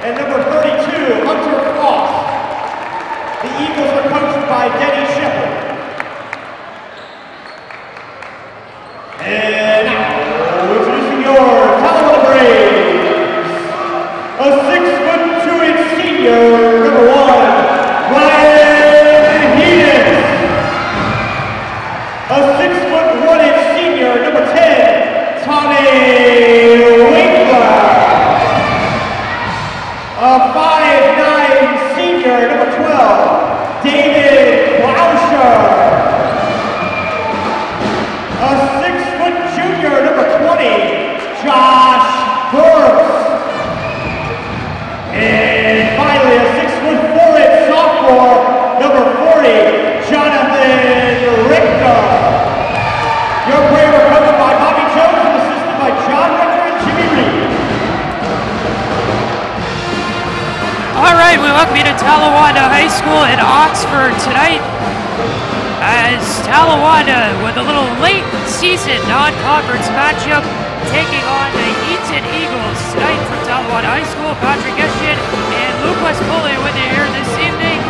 and number 32, Hunter Frost. The Eagles are coached by Denny Shepard. And now, introducing your Talent Braves, a 6'2" senior, number 1, Ryan Eaton. A 6'1" senior, number 10, Tommy Winkler. A 5'9" senior, number 12, David Klauscher. A 6' junior, number 20, Josh Burks. And finally, a 6'4" sophomore, number 40, Jonathan Richter. Your prayer were covered by Bobby Jones and assisted by John Richter and Jimmy Reed. All right, we welcome you to Talawanda High School in Oxford tonight, as Talawanda, with a little late season non-conference matchup, taking on the Eaton Eagles tonight from Talawanda High School. Patrick Eshin and Luke West-Pullian with you here this evening,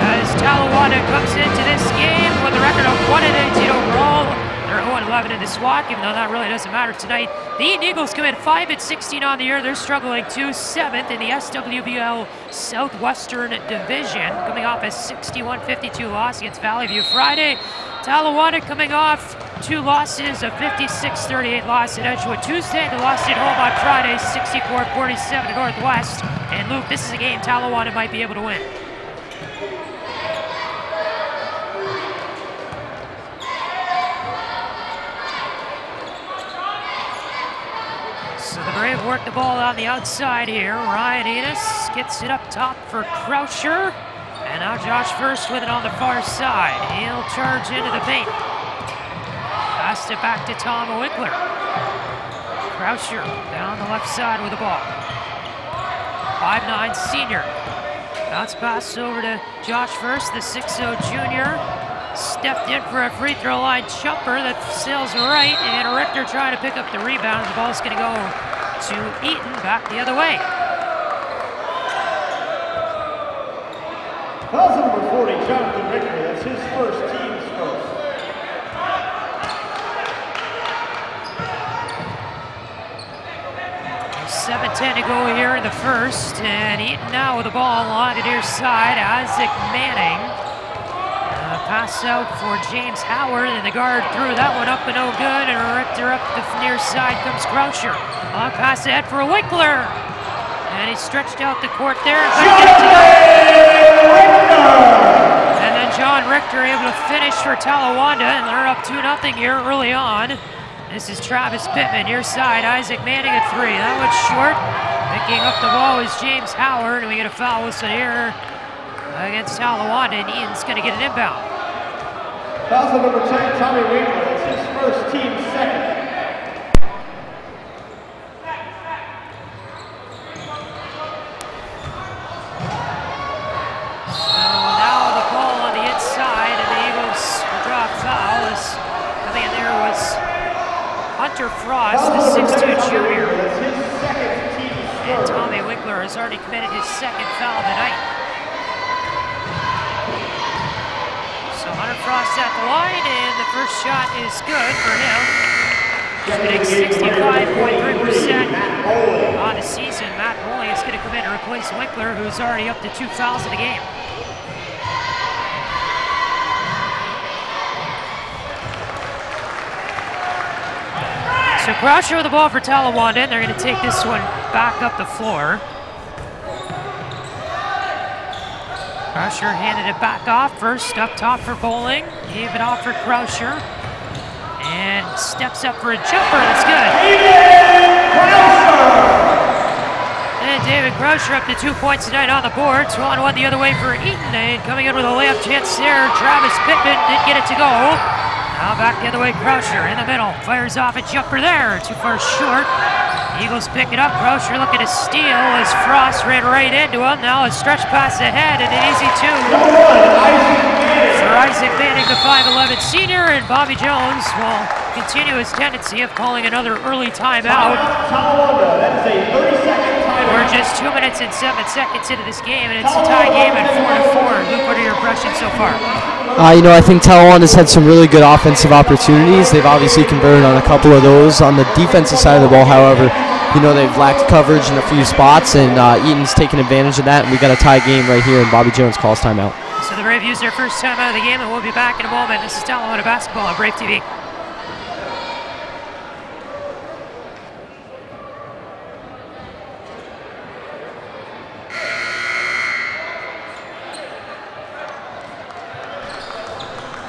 as Talawanda comes into this game with a record of 1-18 overall. They're 0-11 in the SWAC, even though that really doesn't matter tonight. The Eaton Eagles come in 5-16 on the year. They're struggling to 7th in the SWBL Southwestern Division, coming off a 61-52 loss against Valley View Friday. Talawanda coming off 2 losses, a 56-38 loss at Edgewood Tuesday. They lost at home on Friday, 64-47 to Northwest. And Luke, this is a game Talawanda might be able to win. So the Brave work the ball on the outside here. Ryan Enos gets it up top for Croucher. And now Josh First with it on the far side. He'll charge into the paint. Passed it back to Tom Winkler. Croucher down the left side with the ball. 5'9" senior. Bounce pass over to Josh First, the 6'0" junior. Stepped in for a free throw line jumper that sails right, and Richter trying to pick up the rebound. The ball's going to go to Eaton, back the other way. Foul number 40, Jonathan Richter. That's his first, team's first. $7:10 to go here in the first, and Eaton now with the ball along the near side. Isaac Manning. Pass out for James Howard, and the guard threw that one up and no good, and Richter up the near side comes Croucher. Long pass ahead for Winkler, and he stretched out the court there. And then John Richter able to finish for Talawanda, and they're up 2-0 here early on. This is Travis Pittman, near side, Isaac Manning a 3. That one's short. Picking up the ball is James Howard, and we get a foul whistle here against Talawanda, and Ian's going to get an inbound. Foul number 10, Tommy Winkler. That's his first, team's second. So now the ball on the inside, and the Eagles will draw a foul. Coming in there was Hunter Frost, the 6'2" junior. And Tommy Winkler has already committed his second foul tonight. So Hunter Frost at the line, and the first shot is good for him. Shooting 65.3% on the season. Matt Bowling is going to come in to replace Winkler, who's already up to 2 fouls in the game. So Croucher with the ball for Talawanda, and they're going to take this one back up the floor. Croucher handed it back off. First up top for Bowling. Gave it off for Croucher. And steps up for a jumper. That's good. And David Croucher up to 2 points tonight on the board. 2-on-1 the other way for Eaton. And coming in with a layup chance there, Travis Pittman didn't get it to go. Now back the other way, Croucher in the middle. Fires off a jumper there. Too far short. Eagles pick it up. Croucher looking to steal as Frost ran right into him. Now a stretch pass ahead and an easy 2 for Isaac Manning, the 5'11" senior, and Bobby Jones will continue his tendency of calling another early timeout. That is a 30-second timeout. We're just just 2 minutes and 7 seconds into this game, and it's a tie game at 4-4. Luke, what are your impressions so far? I think Talawanda's had some really good offensive opportunities. They've obviously converted on a couple of those. On the defensive side of the ball, however, they've lacked coverage in a few spots, and Eaton's taken advantage of that, and we got a tie game right here, and Bobby Jones calls timeout. So the Brave use their first time out of the game, and we'll be back in a moment. This is Talawanda Basketball on Brave TV.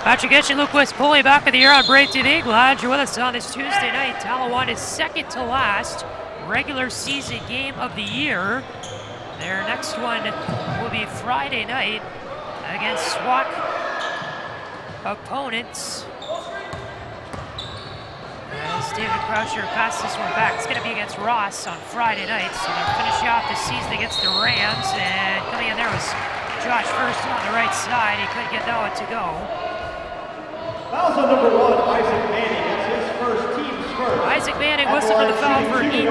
Patrick Etch and Luke West pulling back of the year on Brave TV. Glad you're with us on this Tuesday night. Talawanda's second to last regular season game of the year. Their next one will be Friday night against SWAC opponents. As David Croucher passes this one back, it's going to be against Ross on Friday night. So they're finishing off the season against the Rams, and coming in there was Josh First on the right side. He couldn't get that one to go. Fouls on number 1, Isaac Manning. That's his first, team's first. Isaac Manning whistled for the foul for Eaton.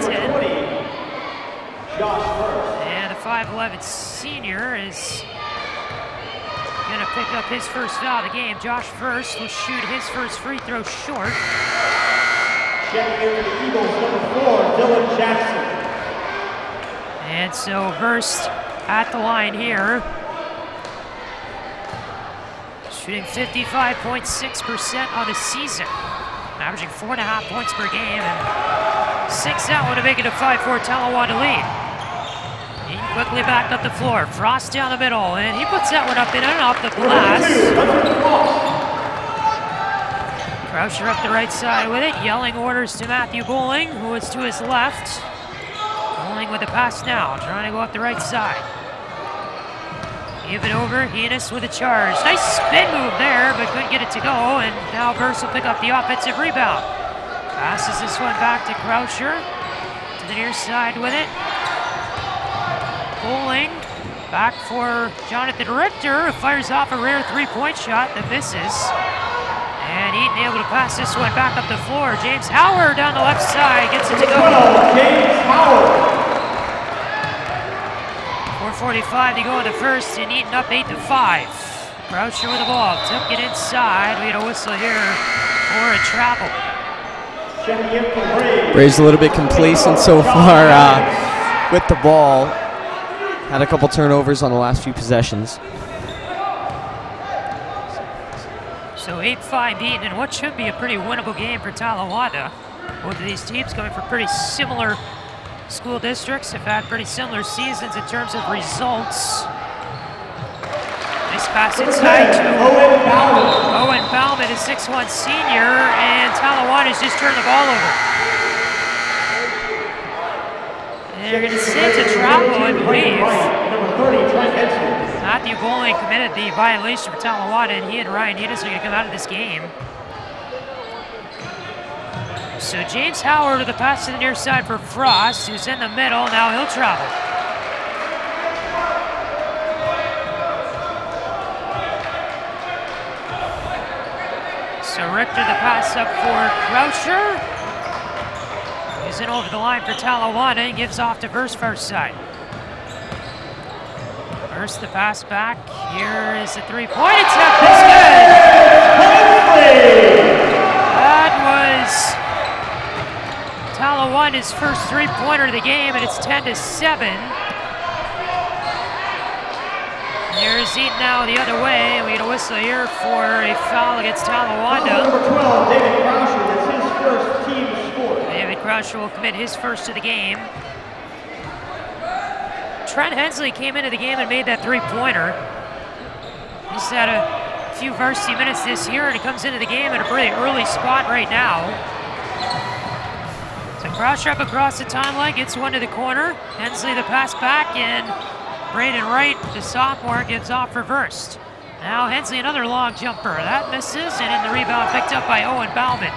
Josh First. And the 5'11 senior is going to pick up his first foul of the game. Josh First will shoot his first free throw short. Checking in for the Eagles, number 4, Dylan Jackson. And so Hurst at the line here. Shooting 55.6% on the season. Averaging 4.5 points per game, and 6 out to make it a 5-4 Talawanda lead. He quickly backed up the floor. Frost down the middle, and he puts that one up in and off the glass. Croucher up the right side with it, yelling orders to Matthew Bowling, who is to his left. Bowling with the pass now, trying to go up the right side. Give it over, Heenis with a charge. Nice spin move there, but couldn't get it to go, and now Verse will pick up the offensive rebound. Passes this one back to Croucher, to the near side with it. Bowling, back for Jonathan Richter, who fires off a rare three-point shot that misses. And Eaton able to pass this one back up the floor. James Howard down the left side, gets it to go. James Howard. 4:45 to go in the first, and Eaton up 8-5. Croucher with the ball, took it inside. We had a whistle here for a travel. Braves a little bit complacent so far with the ball. Had a couple turnovers on the last few possessions. So 8-5 Eaton, and what should be a pretty winnable game for Talawanda. Both of these teams coming from pretty similar school districts, have had pretty similar seasons in terms of results. Nice pass inside to Owen Bauman, a 6'1 senior, and Talawanda's just turned the ball over. And they're going to say it's a travel, I believe. Matthew Bowling committed the violation for Talawanda, and he and Ryan Heenis are going to come out of this game. So James Howard with the pass to the near side for Frost, who's in the middle. Now he'll travel. So Richter the pass up for Croucher. He's in over the line for Talawanda and gives off to Verse first side. Verse the pass back. Here is the three-point attempt. That's good. That was Talawanda's first three-pointer of the game, and it's 10-7. There's Eaton now the other way, and we get a whistle here for a foul against Talawanda. Number 12, David Croucher, that's his first team score. David Croucher will commit his first of the game. Trent Hensley came into the game and made that three-pointer. He's had a few varsity minutes this year, and he comes into the game at a pretty early spot right now. So Croucher up across the timeline, gets one to the corner. Hensley the pass back, and Braden Wright, the sophomore, gives off for Verst. Now Hensley another long jumper. That misses, and in the rebound picked up by Owen Bauman.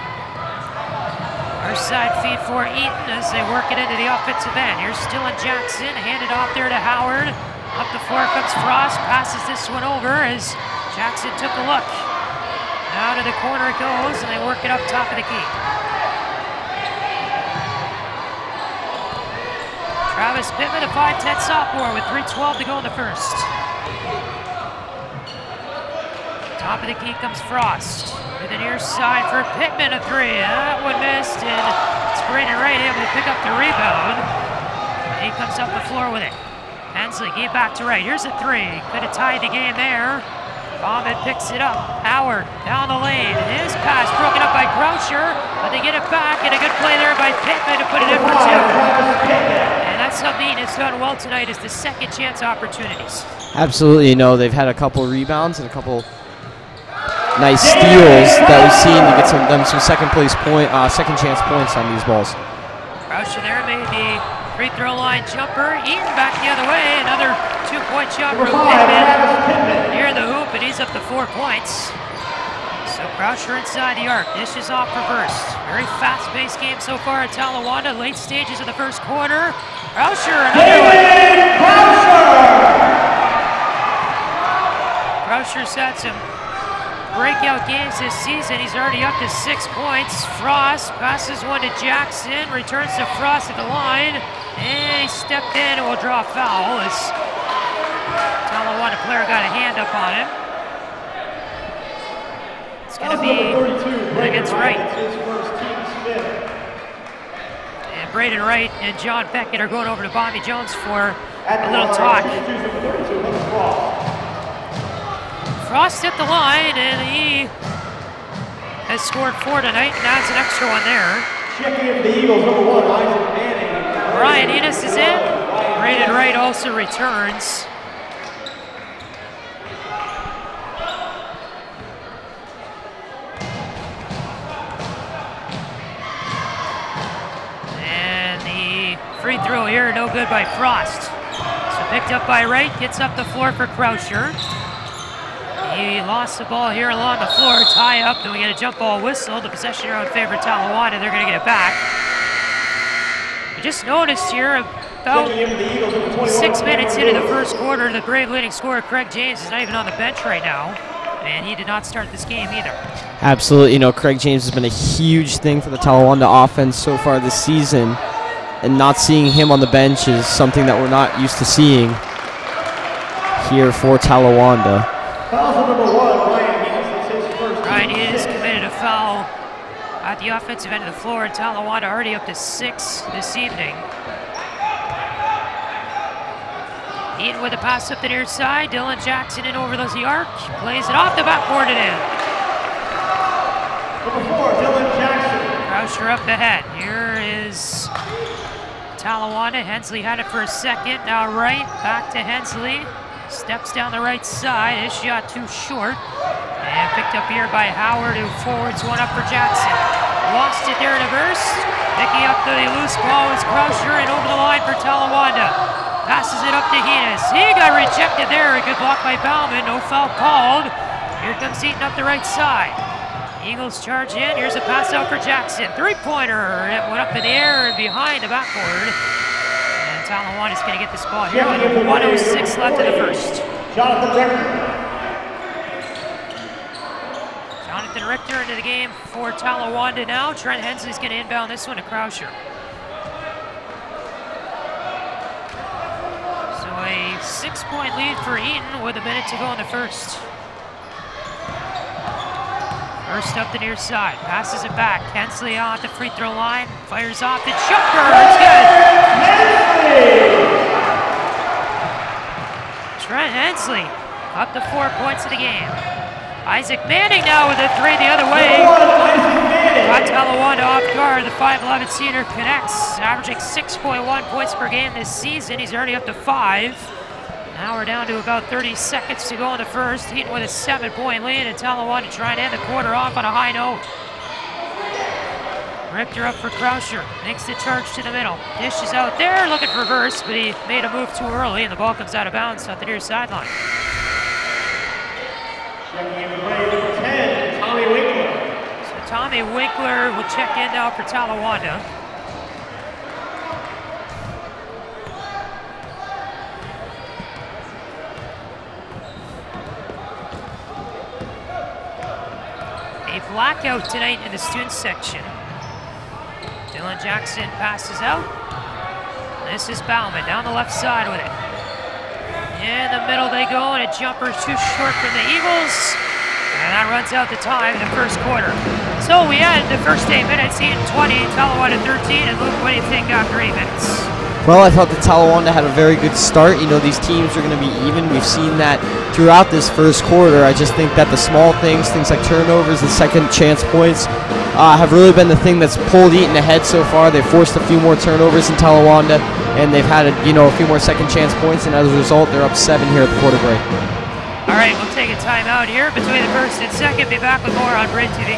Our side feed for Eaton as they work it into the offensive end. Here's Dylan Jackson, handed off there to Howard. Up the floor comes Frost, passes this one over as Jackson took a look. Now to the corner it goes, and they work it up top of the key. Travis Pittman, a 5'10" sophomore with 3:12 to go in the first. Top of the key comes Frost. To the near side for Pittman, a three. That one missed, and it's Braden Wright able to pick up the rebound. He comes up the floor with it. Hensley gave back to Wright. Here's a three. Could have tied the game there. Bauman picks it up. Howard down the lane. His pass broken up by Croucher, but they get it back, and a good play there by Pittman to put it in for two. And that's something that's done well tonight, is the second chance opportunities. Absolutely, you know, they've had a couple rebounds and a couple nice steals that we've seen to get some second chance points on these balls. Croucher there made the free throw line jumper. Eaton back the other way. Another 2-point shot from Pittman near the hoop, and he's up to 4 points. So Croucher inside the arc. Dishes off reverse. Very fast-paced game so far at Talawanda. Late stages of the first quarter. Croucher, another one. Croucher's had some breakout games this season. He's already up to 6 points. Frost passes one to Jackson, returns to Frost at the line, and he stepped in and will draw a foul as Talawanda player got a hand up on him. It's going to be against Wright. And Braden Wright and John Beckett are going over to Bobby Jones for a little talk. Frost at the line, and he has scored 4 tonight, and adds an extra one there. Checking in the Eagles, number 1, Isaac Manning. Ryan Enos is in. Braden Wright also returns. And the free throw here, no good by Frost. So picked up by Wright, gets up the floor for Croucher. He lost the ball here along the floor, tie up, then we get a jump ball whistle. The possession here in favor of Talawanda, they're going to get it back. We just noticed here about 6 minutes into the first quarter, the Brave leading scorer, Craig James, is not even on the bench right now, and he did not start this game either. Absolutely, you know, Craig James has been a huge thing for the Talawanda offense so far this season, and not seeing him on the bench is something that we're not used to seeing here for Talawanda. Foul number 1, Ryan Enos. That's his first. Ryan Enos committed a foul at the offensive end of the floor, and Talawanda already up to 6 this evening. Eaton with a pass up the near side. Dylan Jackson in over the arc. Plays it off the backboard and in. Number 4, Dylan Jackson. Croucher up ahead. Here is Talawanda. Hensley had it for a second. Now Wright back to Hensley. Steps down the right side. His shot too short. And picked up here by Howard, who forwards one up for Jackson. Lost it there in a burst. Picking up the loose ball is Croucher, and over the line for Talawanda. Passes it up to Enos. He got rejected there. A good block by Bauman. No foul called. Here comes Eaton up the right side. Eagles charge in. Here's a pass out for Jackson. Three-pointer. It went up in the air and behind the backboard. Talawanda's going to get this ball here with 1:06 left in the first. Jonathan Richter into the game for Talawanda now. Trent Hensley's going to inbound this one to Croucher. So a 6-point lead for Eaton with a minute to go in the first. First up the near side, passes it back. Hensley on the free throw line, fires off the jumper. It's good. Trent Hensley up to 4 points of the game. Isaac Manning now with a three the other way. Got Talawanda off guard. The 5'11" senior connects, averaging 6.1 points per game this season. He's already up to 5. Now we're down to about 30 seconds to go in the first. Eaton with a 7-point lead, and Talawanda trying to end the quarter off on a high note. Richter up for Croucher, makes the charge to the middle. Dish is out there, looking for reverse, but he made a move too early, and the ball comes out of bounds at the near sideline. Checking in the play, number 10, Tommy Winkler. So Tommy Winkler will check in now for Talawanda. A blackout tonight in the student section. Dylan Jackson passes out. This is Bauman down the left side with it. In the middle they go, and a jumper's too short from the Eagles. And that runs out the time in the first quarter. So we had the first 8 minutes, Eaton 20, Talawanda 13, and Luke, what do you think after 8 minutes? Well, I thought that Talawanda had a very good start. You know, these teams are going to be even. We've seen that throughout this first quarter. I just think that the small things like turnovers and second chance points, have really been the thing that's pulled Eaton ahead so far. They've forced a few more turnovers in Talawanda, and they've had a few more second chance points, and as a result, they're up 7 here at the quarter break. All right, we'll take a timeout here between the first and second. Be back with more on Braid TV.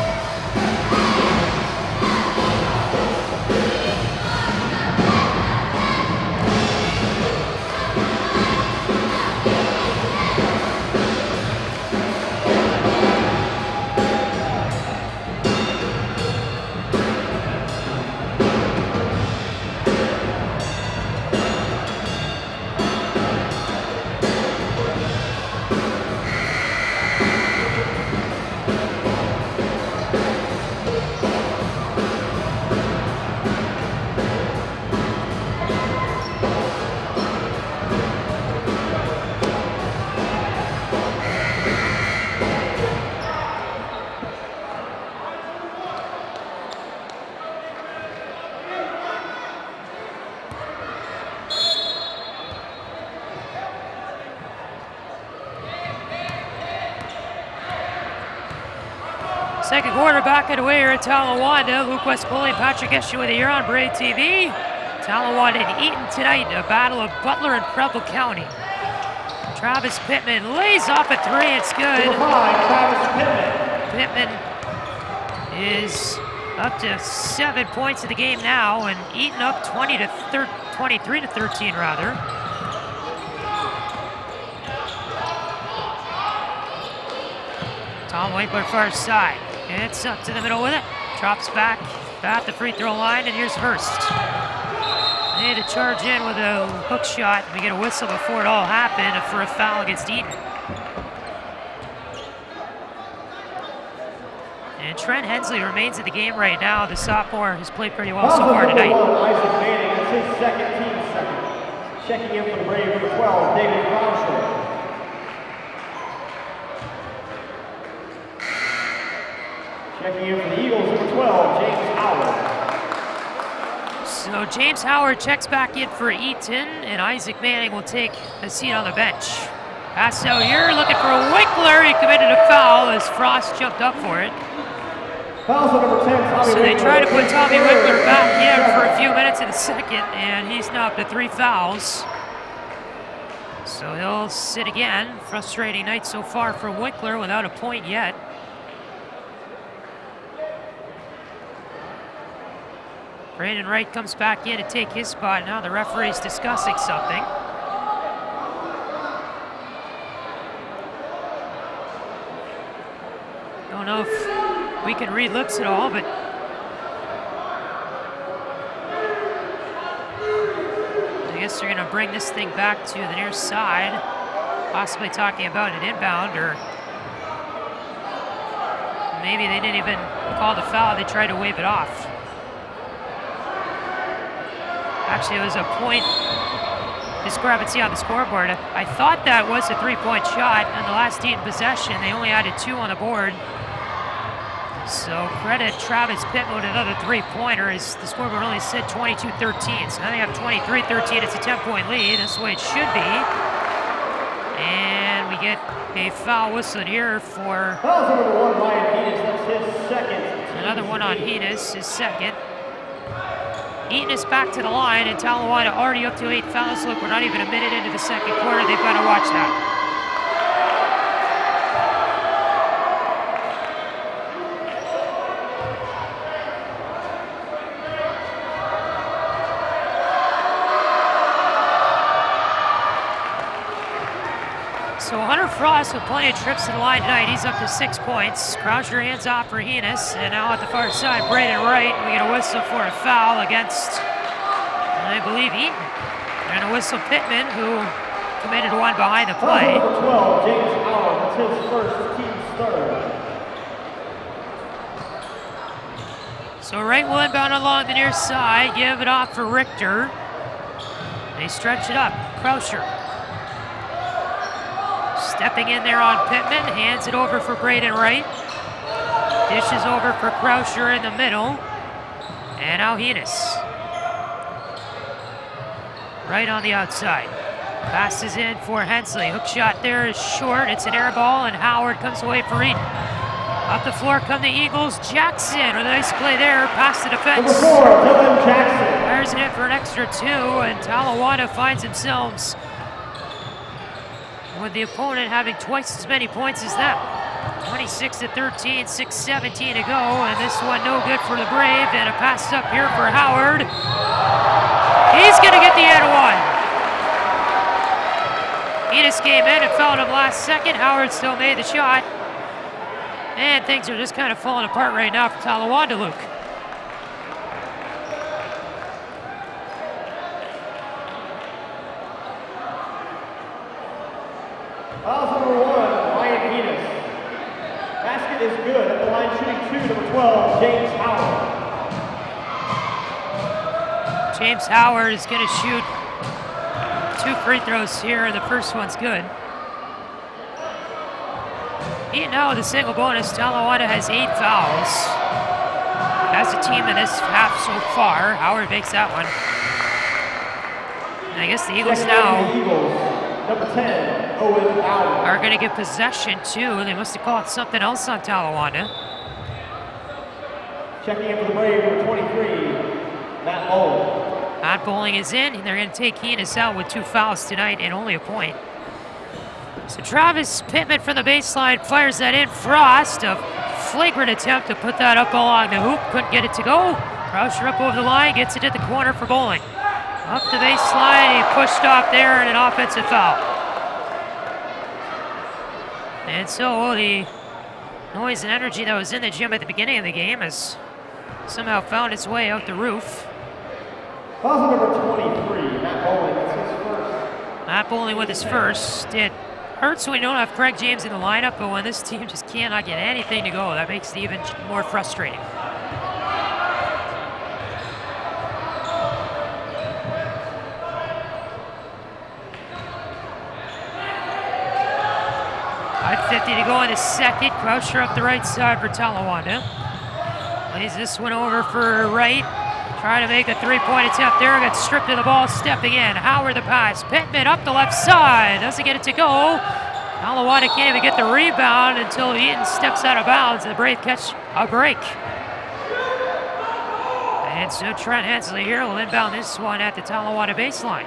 Second quarter back away here at Talawanda. Luke West-Pully and Patrick Eshie with you here on Braid TV. Talawanda and Eaton tonight, a battle of Butler and Preble County. Travis Pittman lays off a three, it's good. Pittman is up to 7 points in the game now, and Eaton up 23 to 13 rather. Tom Winkler far side. It's up to the middle with it. Drops back at the free throw line, and here's Hurst. They had to charge in with a hook shot. We get a whistle before it all happened for a foul against Eaton. And Trent Hensley remains in the game right now. The sophomore has played pretty well so far tonight. Isaac Manning, it's his second team second. Checking in for the Braves, number 12, David Braunschweig. Checking in for the Eagles, number 12, James Howard. So James Howard checks back in for Eaton, and Isaac Manning will take a seat on the bench. Pass out here, looking for a Winkler. He committed a foul as Frost jumped up for it. Fouls on number 10, Tommy So they Winkler. try to put Tommy Winkler back in for a few minutes in the second, and he's now up to 3 fouls. So he'll sit again. Frustrating night so far for Winkler without a point yet. Brandon Wright comes back in to take his spot. Now the referee's discussing something. Don't know if we can read lips at all, but I guess they're going to bring this thing back to the near side, possibly talking about an inbound, or maybe they didn't even call the foul. They tried to wave it off. Actually, it was a point discrepancy on the scoreboard. I thought that was a three-point shot on the last Eaton possession. They only added 2 on the board. So credit Travis Pittman with another three-pointer, as the scoreboard only said 22-13. So now they have 23-13. It's a 10-point lead. That's the way it should be. And we get a foul whistled here for another one on Hedes, his second. Eaton is back to the line, and Talawanda already up to 8 fouls. Look, we're not even a minute into the second quarter. They've got to watch that. So Hunter Frost with plenty of trips to the line tonight. He's up to 6 points. Croucher hands off for Henes, and now at the far side, Braden Wright. We get a whistle for a foul against, I believe, Eaton. And a whistle Pittman, who committed one behind the play. Number 12, James Howard. That's his first team starter. So Wright will inbound along the near side, give it off for Richter. They stretch it up. Croucher. Stepping in there on Pittman. Hands it over for Braden Wright. Dishes over for Croucher in the middle. And now Heenis. Right on the outside. Passes in for Hensley. Hook shot there is short. It's an air ball, and Howard comes away for Eaton. Up the floor come the Eagles. Jackson with a nice play there. Past the defense. Number 4, Dylan Jackson. Fires it in for an extra 2, and Talawanda finds themselves with the opponent having twice as many points as them. 26-13, 6:17 to go, and this one no good for the Brave. And a pass up here for Howard. He's going to get the end one. Enos came in and fouled him last second. Howard still made the shot. And things are just kind of falling apart right now for Talawanda, Luke. Foul number 1, Ryan Enos. Basket is good. At the line shooting 2, number 12, James Howard. James Howard is going to shoot 2 free throws here, and the first one's good. Eaton now with a single bonus. Talawanda has 8 fouls. As a team in this half so far, Howard makes that one. And I guess the Eagles now Number 10, Owen Allen. are going to get possession too. They must have called something else on Talawanda. Checking in for the Brave, number 23, Matt Bowling. Matt Bowling is in, and they're going to take Heenis out with 2 fouls tonight and only a point. So Travis Pittman from the baseline fires that in. Frost, a flagrant attempt to put that up along the hoop. Couldn't get it to go. Croucher up over the line, gets it at the corner for Bowling. Up the baseline, he pushed off there, and an offensive foul. And so the noise and energy that was in the gym at the beginning of the game has somehow found its way out the roof. Foul number 23, Matt Bowling. That's his first. Matt Bowling with his first. It hurts when we don't have Craig James in the lineup, but when this team just cannot get anything to go, that makes it even more frustrating. .50 to go in the second. Croucher up the right side for Talawanda. Plays this one over for Wright. Trying to make a 3-point attempt there. Got stripped of the ball, stepping in. Howard the pass. Pittman up the left side. Doesn't get it to go. Talawanda can't even get the rebound until Eaton steps out of bounds. And the Brave catch a break. And so Trent Hensley here will inbound this one at the Talawanda baseline.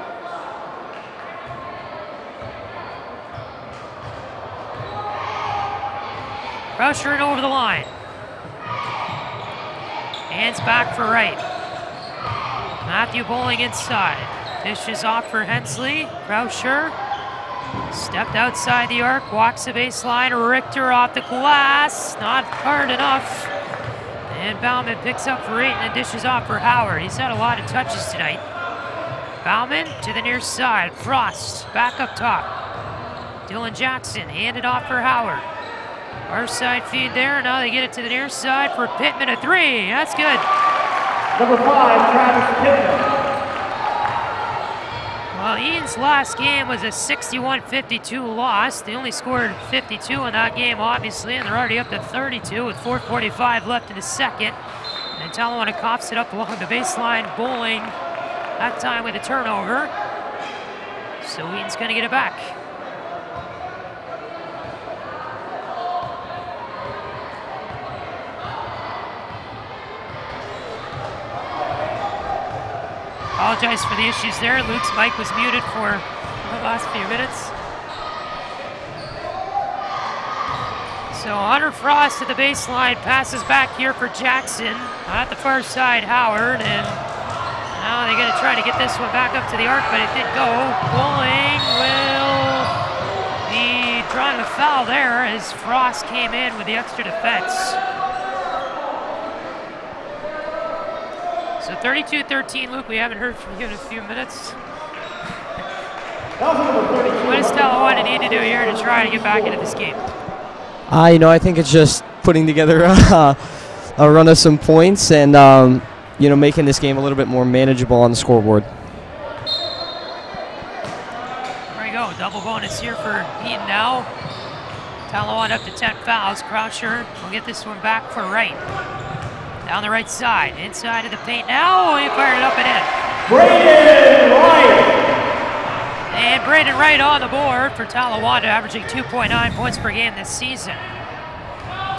Croucher in over the line. Hands back for Wright. Matthew Bowling inside. Dishes off for Hensley. Croucher stepped outside the arc, walks the baseline. Richter off the glass. Not hard enough. And Bauman picks up for Eaton and dishes off for Howard. He's had a lot of touches tonight. Bauman to the near side. Frost back up top. Dylan Jackson handed off for Howard. Our side feed there. Now they get it to the near side for Pittman, a 3. That's good. Number 5, Travis Pittman. Well, Eaton's last game was a 61-52 loss. They only scored 52 in that game, obviously, and they're already up to 32 with 4:45 left in the second. And Talawanda coughs it up along the baseline. Bowling, that time with a turnover. So Eaton's going to get it back. Apologize for the issues there. Luke's mic was muted for the last few minutes. So Hunter Frost at the baseline, passes back here for Jackson. At the far side, Howard, and now they're going to try to get this one back up to the arc, but it didn't go. Bowling will be drawing a foul there as Frost came in with the extra defense. So 32-13, Luke, we haven't heard from you in a few minutes. What does Talawanda need to do here to try to get back into this game? I think it's just putting together a run of some points and, making this game a little bit more manageable on the scoreboard. we go. Double bonus here for Eaton now. Talawanda up to 10 fouls. Croucher will get this one back for Wright. Down the right side. Inside of the paint now. He fired it up and in. Braden Wright. And Braden Wright on the board for Talawanda, averaging 2.9 points per game this season.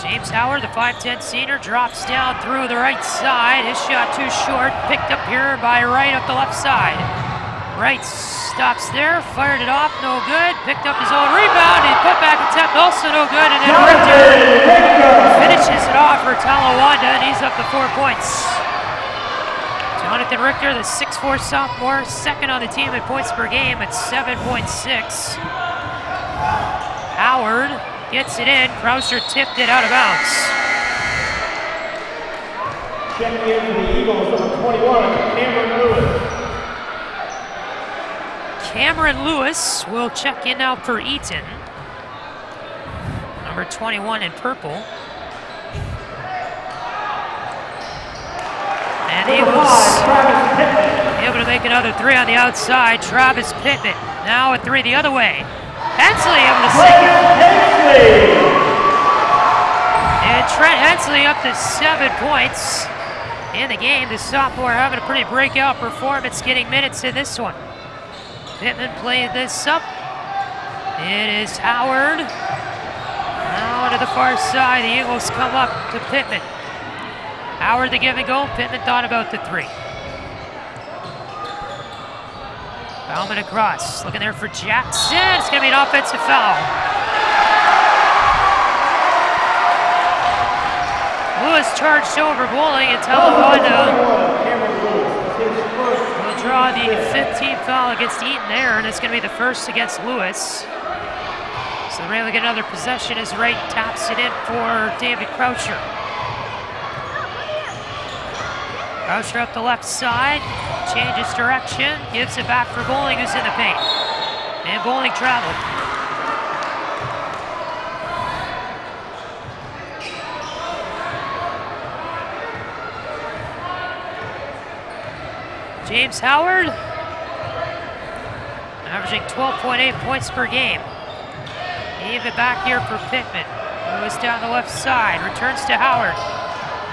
James Howard, the 5'10 senior, drops down through the right side. His shot too short. Picked up here by Wright up the left side. Wright stops there, fired it off, no good. Picked up his own rebound, and put back attempt, also no good. And then Richter finishes it off for Talawanda, and he's up to 4 points. Jonathan Richter, the 6'4 sophomore, second on the team in points per game at 7.6. Howard gets it in. Croucher tipped it out of bounds. Checking in for the Eagles, number 21, Cameron Lewis. Cameron Lewis will check in now for Eaton. Number 21 in purple. And he was able to make another three on the outside. Travis Pittman now a three the other way. Hensley able to sink it. And Trent Hensley up to 7 points in the game. The sophomore having a pretty breakout performance, getting minutes in this one. Pittman played this up. It is Howard. Now to the far side. The Eagles come up to Pittman. Howard the give and go. Pittman thought about the three. Bauman across. Looking there for Jackson. It's going to be an offensive foul. Lewis charged over Bowling and Talawanda will draw the 15th foul against Eaton there, and it's going to be the first against Lewis. So they're able to get another possession as Wright taps it in for David Croucher. Croucher up the left side, changes direction, gives it back for Bowling, who's in the paint. And Bowling traveled. James Howard, averaging 12.8 points per game. Gave it back here for Pittman, who is down the left side, returns to Howard.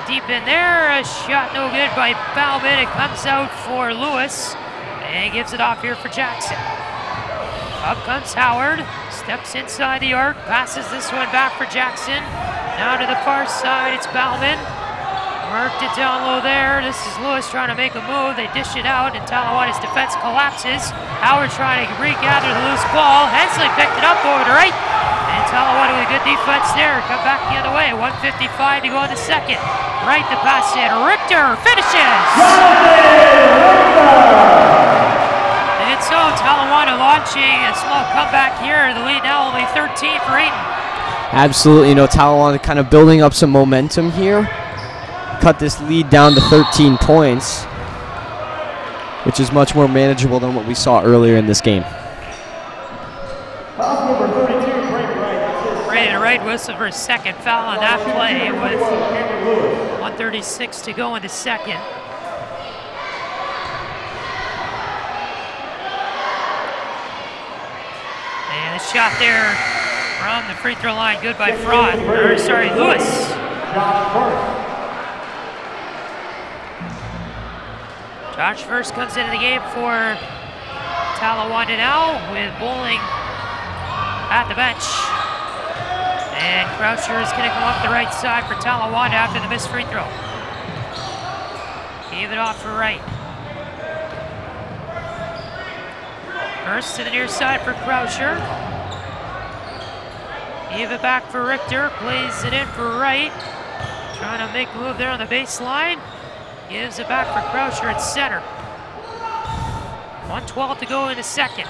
Deep in there, a shot no good by Bauman. It comes out for Lewis, and gives it off here for Jackson. Up comes Howard, steps inside the arc, passes this one back for Jackson. Now to the far side, it's Bauman. Marked it down low there. This is Lewis trying to make a move. They dish it out, and Talawanda's defense collapses. Howard trying to regather the loose ball. Hensley picked it up over to Wright. And Talawanda with a good defense there. Come back the other way. 1:55 to go in the second. Wright the pass in. Richter finishes. And so Talawanda launching a small comeback here. The lead now only 13 for Eaton. Absolutely, Talawanda kind of building up some momentum here. Cut this lead down to 13 points, which is much more manageable than what we saw earlier in this game. Braden Wright whistled for his second foul on that play with 1:36 to go in the second. And a shot there from the free throw line, good by Lewis. Josh First comes into the game for Talawanda now with Bowling at the bench. And Croucher is going to come up the right side for Talawanda after the missed free throw. Gave it off for Wright. First to the near side for Croucher. Gave it back for Richter. Plays it in for Wright. Trying to make a move there on the baseline. Gives it back for Croucher at center. 1:12 to go in the second.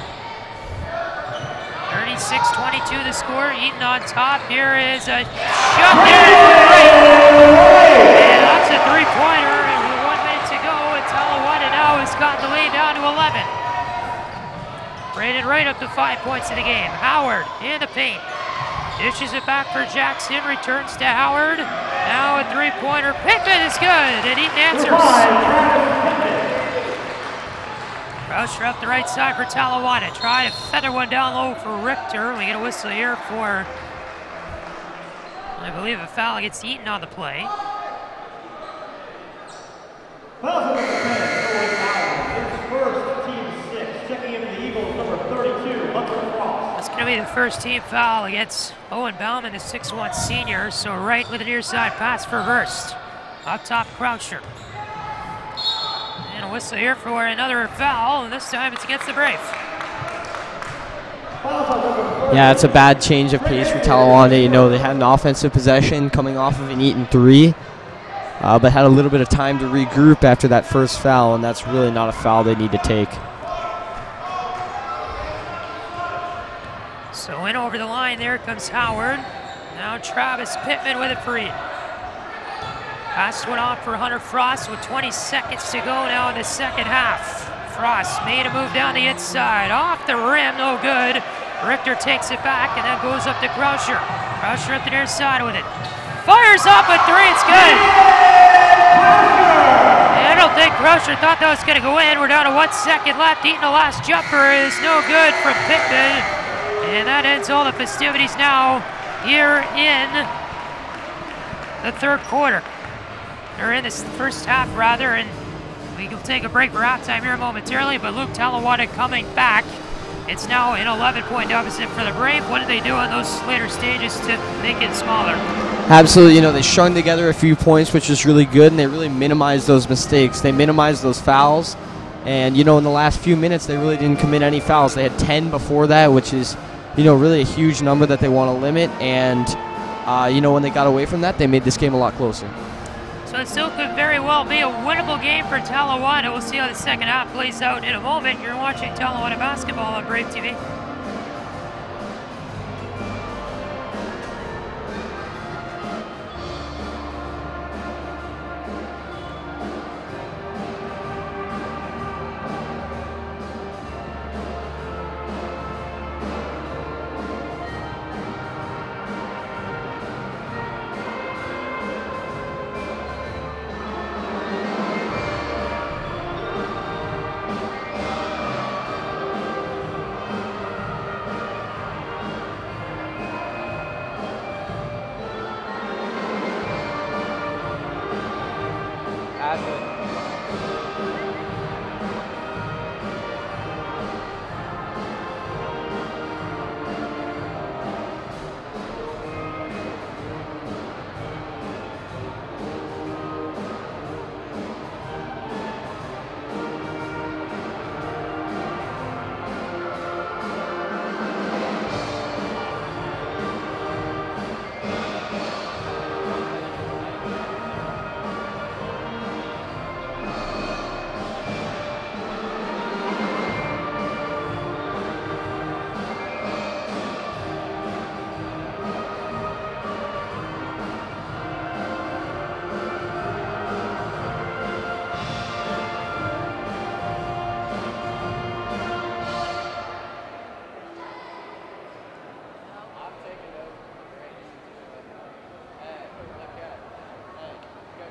36-22 the score. Eaton on top. Here is a shot there for Wright. And that's a three-pointer. And with 1 minute to go, and Talawanda now has got the lead down to 11. Braden Wright up to 5 points in the game. Howard in the paint. Dishes it back for Jackson, returns to Howard. Now a three-pointer. Pittman is good, and Eaton answers. Croucher up the right side for Talawanda. Try to feather one down low for Richter. We get a whistle here for, I believe, a foul against Eaton on the play. Fouls on number 10, His first, team 6. Checking in the Eagles, number 32, Hunter Frost. That's going to be the first team foul against Owen Bauman, the 6'1 senior. So right with the near side pass for Hurst. Up top, Croucher. And a whistle here for another foul, and this time it's against the Brave. Yeah, it's a bad change of pace for Talawanda. You know, they had an offensive possession coming off of an Eaton 3, but had a little bit of time to regroup after that first foul, and that's really not a foul they need to take. So in over the line, there comes Howard. Now Travis Pittman with it for Eaton. Pass went off for Hunter Frost with 20 seconds to go now in the second half. Frost made a move down the inside, off the rim, no good. Richter takes it back and then goes up to Croucher. Croucher up the near side with it. Fires up a 3, it's good. I don't think Croucher thought that was going to go in. We're down to 1 second left. Eaton, the last jumper is no good from Pittman. And that ends all the festivities now here in the third quarter. Or in this first half, rather, and we will take a break for halftime here momentarily, but Luke Talawanda coming back. It's now an 11-point deficit for the Brave. What did they do in those later stages to make it smaller? Absolutely, you know, they strung together a few points, which was really good, and they really minimized those mistakes. They minimized those fouls, and, you know, in the last few minutes, they really didn't commit any fouls. They had 10 before that, which is, you know, really a huge number that they want to limit, and, you know, when they got away from that, they made this game a lot closer. So it still could very well be a winnable game for Talawanda. We'll see how the second half plays out in a moment. You're watching Talawanda basketball on Brave TV.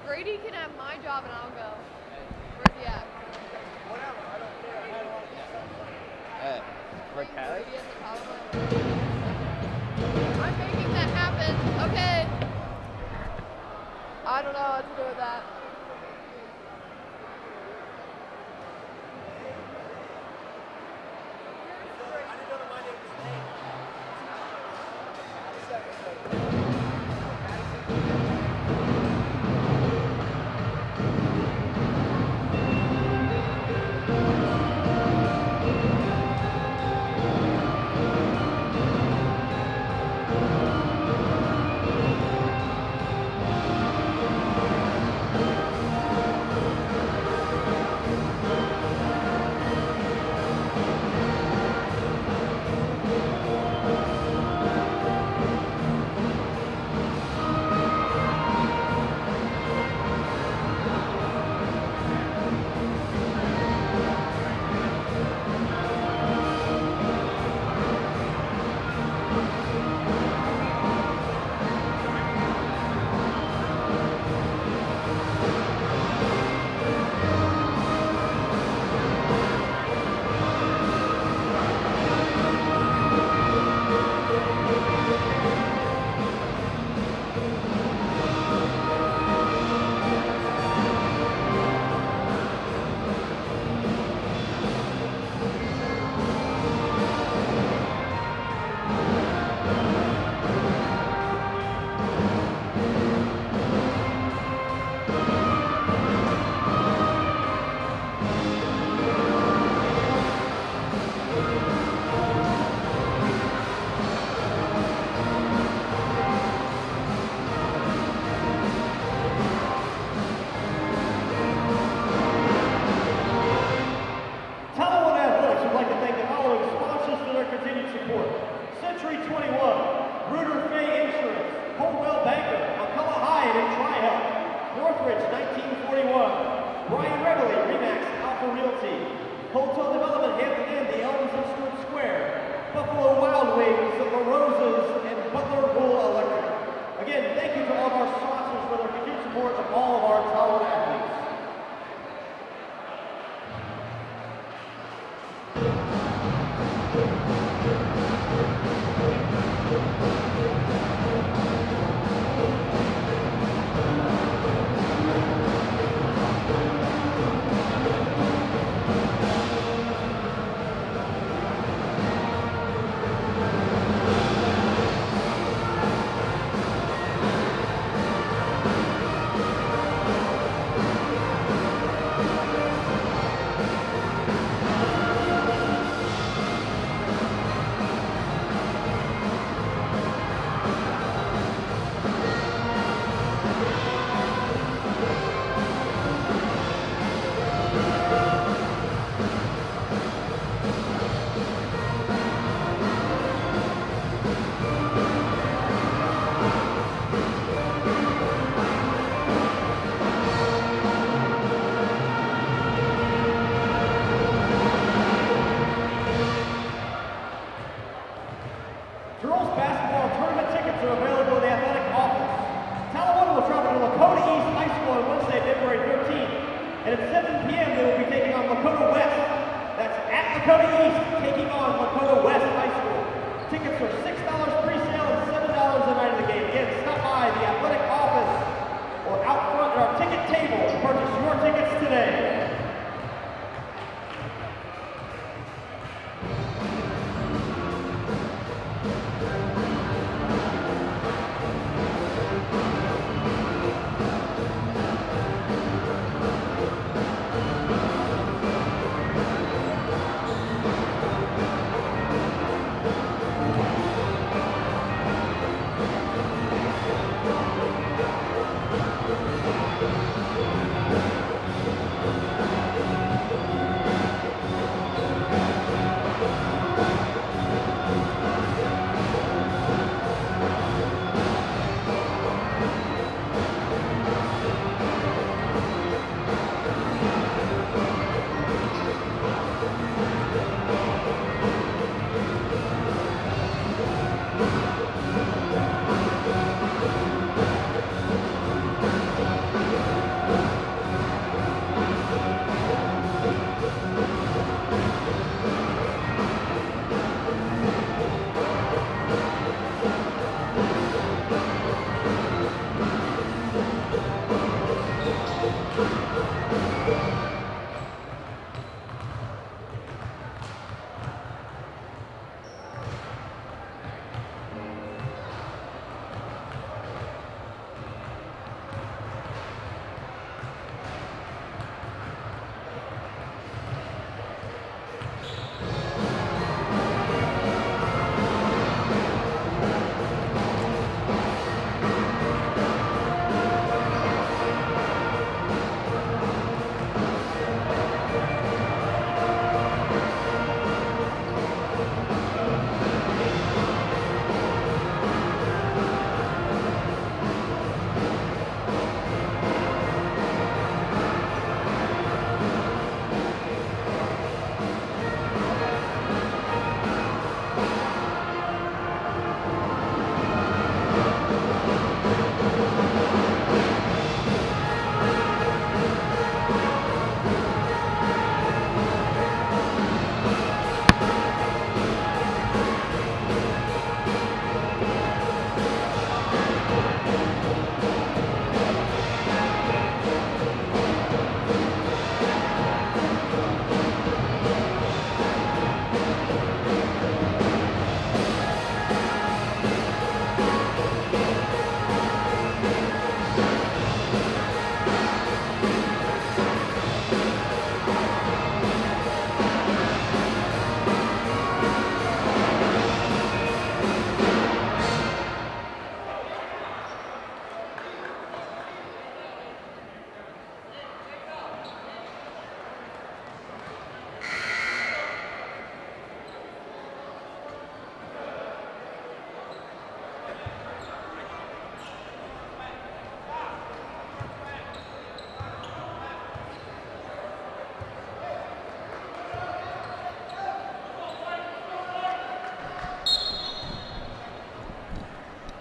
Brady can have my job and I'll go. Where's he at? Whatever, I don't care. I don't want to do something. I think Brady at the top of my list. I'm making that happen. Okay. I don't know what to do with that. I didn't know my name was name. today.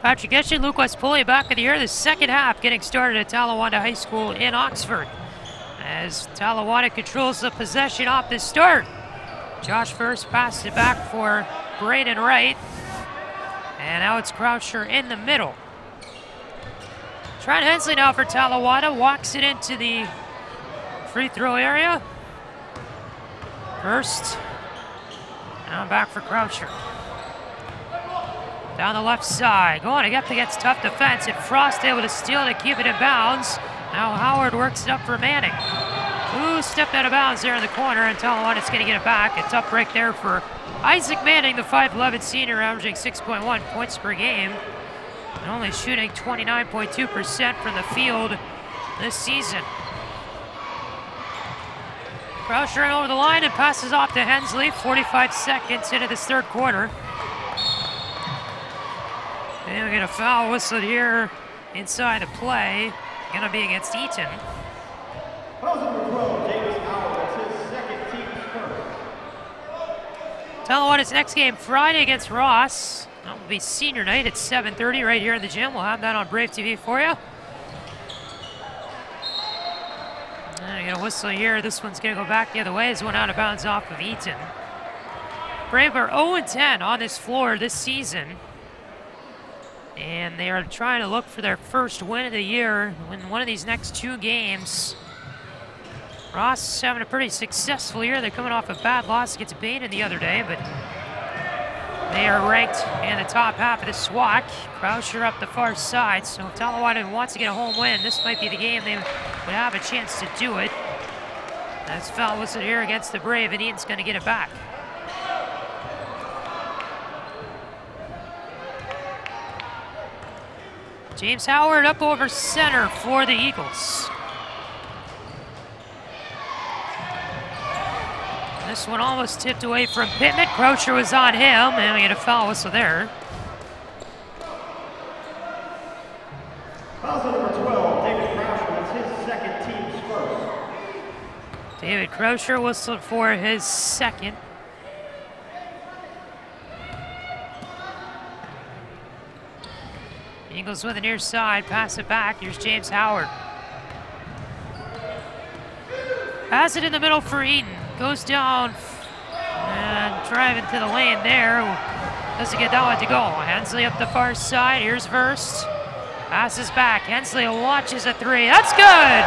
Patrick Getchin, Luke Westpoli back of the year. The second half getting started at Talawanda High School in Oxford. As Talawanda controls the possession off the start. Josh first passed it back for Braden Wright. And now it's Croucher in the middle. Trent Hensley now for Talawanda. Walks it into the free throw area. First. Now back for Croucher. Down the left side. Going up against tough defense. And Frost able to steal to keep it in bounds. Now Howard works it up for Manning. Ooh, stepped out of bounds there in the corner, and Talawanda's going to get it back. A tough break there for Isaac Manning, the 5'11 senior, averaging 6.1 points per game. And only shooting 29.2% from the field this season. Croucher over the line and passes off to Hensley. 45 seconds into this third quarter. And we get a foul whistled here inside the play. Gonna be against Eaton. Talawanda's next game Friday against Ross. That will be senior night at 7:30 right here in the gym. We'll have that on Brave TV for you. I got a whistle here. This one's gonna go back the other way. This one out of bounds off of Eaton. Brave are 0-10 on this floor this season. And they are trying to look for their first win of the year. Win one of these next two games. Ross having a pretty successful year. They're coming off a bad loss against Baden the other day, but they are ranked in the top half of the SWAC. Croucher up the far side, so if Talawada wants to get a home win, this might be the game they would have a chance to do it. That's foul whistle here against the Brave, and Eaton's going to get it back. James Howard up over center for the Eagles. This one almost tipped away from Pittman. Croucher was on him, and we get a foul whistle there. Foul number 12, David Croucher. That's his second, team's first. David Croucher whistled for his second. Eagles with the near side, pass it back. Here's James Howard. Pass it in the middle for Eaton. Goes down and driving to the lane there. Doesn't get that one to go. Hensley up the far side. Here's Verst. Passes back. Hensley launches a three. That's good!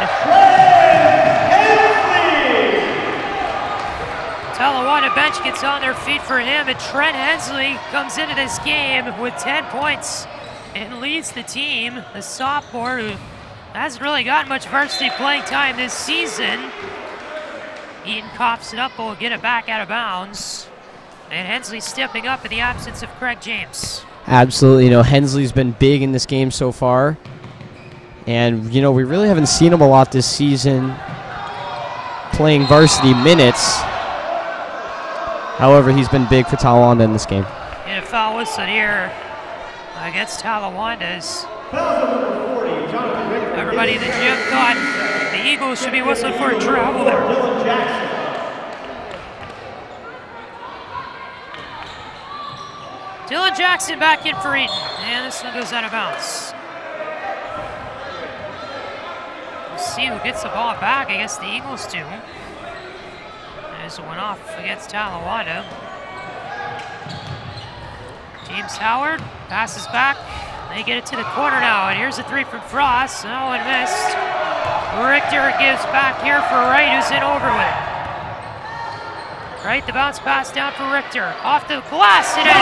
Talawada bench gets on their feet for him, and Trent Hensley comes into this game with 10 points and leads the team. The sophomore who hasn't really gotten much varsity playing time this season. Eaton coughs it up, but will get it back out of bounds. And Hensley stepping up in the absence of Craig James. Absolutely, you know, Hensley's been big in this game so far. And, you know, we really haven't seen him a lot this season playing varsity minutes. However, he's been big for Talawanda in this game. And a foul whistle here against Talawanda's. Everybody in the gym thought the Eagles should be whistling for a travel there. Dylan Jackson back in for Eaton, and this one goes out of bounds. We'll see who gets the ball back. I guess the Eagles do. As it went off against Talawanda. James Howard passes back. They get it to the corner now, and here's a three from Frost. No one missed. Richter gives back here for Wright, who's in over with it. Right, the bounce pass down for Richter. Off the glass, it is.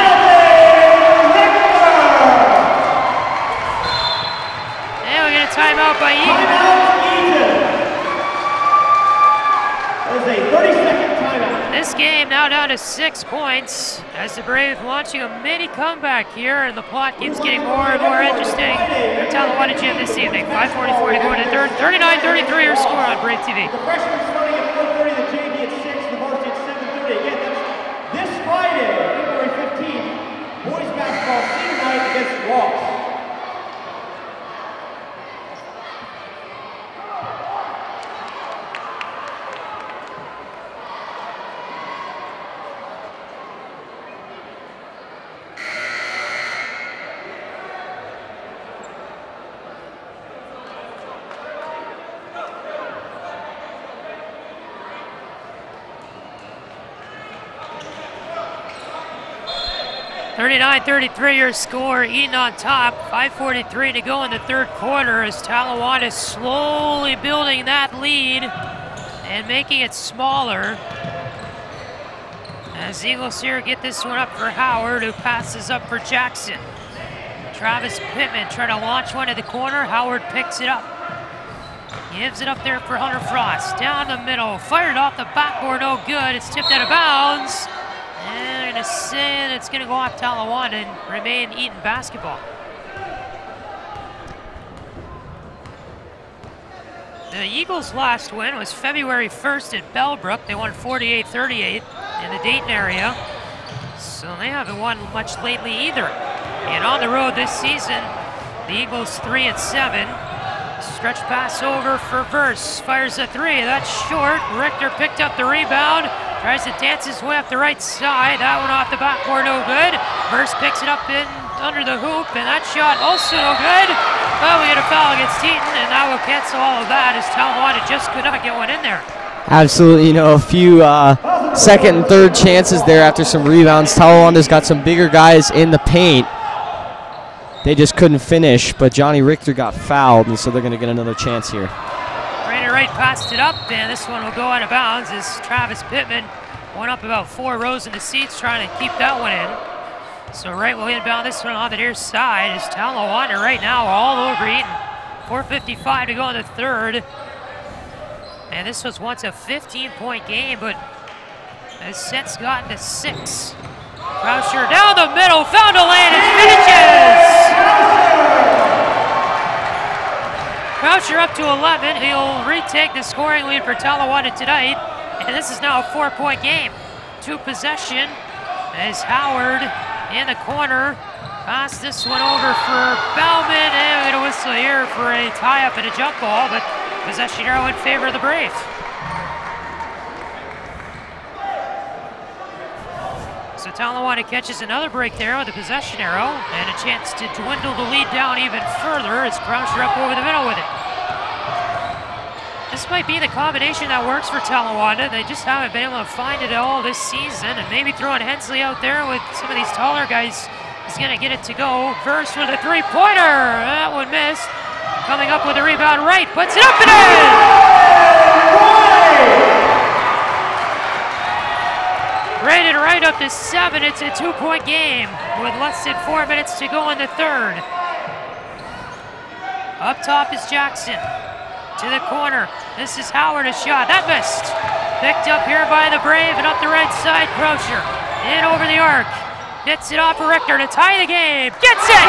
And we get a timeout by Eaton. That was a 30-second timeout. This game now down to 6 points as the Braves launching a mini comeback here, and the plot keeps getting more and more interesting. The Talawanda Gym this evening, 5:44 to go in the third. 39-33 your score on Brave TV. The freshmen starting at 4:30, the JV at 6, the varsity at 7:30. Again, that's this Friday, February 15th, boys basketball senior night against Ross. (39-33) your score. Eaton on top. 5:43 to go in the third quarter as Talawanda is slowly building that lead and making it smaller. As the Eagles here get this one up for Howard, who passes up for Jackson. Travis Pittman trying to launch one to the corner. Howard picks it up. Gives it up there for Hunter Frost. Down the middle. Fired off the backboard. No good. It's tipped out of bounds. And they're going to say it's going to go off Talawanda and remain Eaton basketball. The Eagles' last win was February 1st at Bellbrook. They won 48-38 in the Dayton area. So they haven't won much lately either. And on the road this season, the Eagles 3-7. Stretch pass over for Verse. Fires a three. That's short. Richter picked up the rebound. Tries to dance his way up the right side. That one off the backboard, no good. Verse picks it up in under the hoop, and that shot also no good. But we get a foul against Eaton, and that will cancel all of that as Talawanda just could not get one in there. Absolutely, you know, a few second and third chances there after some rebounds. Talawanda's got some bigger guys in the paint. They just couldn't finish, but Johnny Richter got fouled, and so they're going to get another chance here. Brandon right, passed it up, and this one will go out of bounds as Travis Pittman went up about 4 rows in the seats trying to keep that one in. So Wright will inbound this one on the near side as Talawanda right now all over Eaton. 4:55 to go in the third. And this was once a 15-point game, but has since gotten to 6. Croucher down the middle, found a lane and finishes! Croucher up to 11. He'll retake the scoring lead for Talawanda tonight. And this is now a 4-point game. 2 possession as Howard in the corner. Pass this one over for Bauman, and we're going to whistle here for a tie-up and a jump ball, but possession arrow in favor of the Brave. So Talawanda catches another break there with a possession arrow, and a chance to dwindle the lead down even further as Croucher up over the middle with it. This might be the combination that works for Talawanda. They just haven't been able to find it all this season, and maybe throwing Hensley out there with some of these taller guys is going to get it to go. Verse with a 3-pointer. That one missed. Coming up with a rebound, Wright puts it up and in! Rated right up to 7. It's a 2-point game with less than 4 minutes to go in the third. Up top is Jackson. To the corner. This is Howard, a shot. That missed. Picked up here by the Brave and up the right side. Croucher in over the arc. Gets it off for Richter to tie the game. Gets it!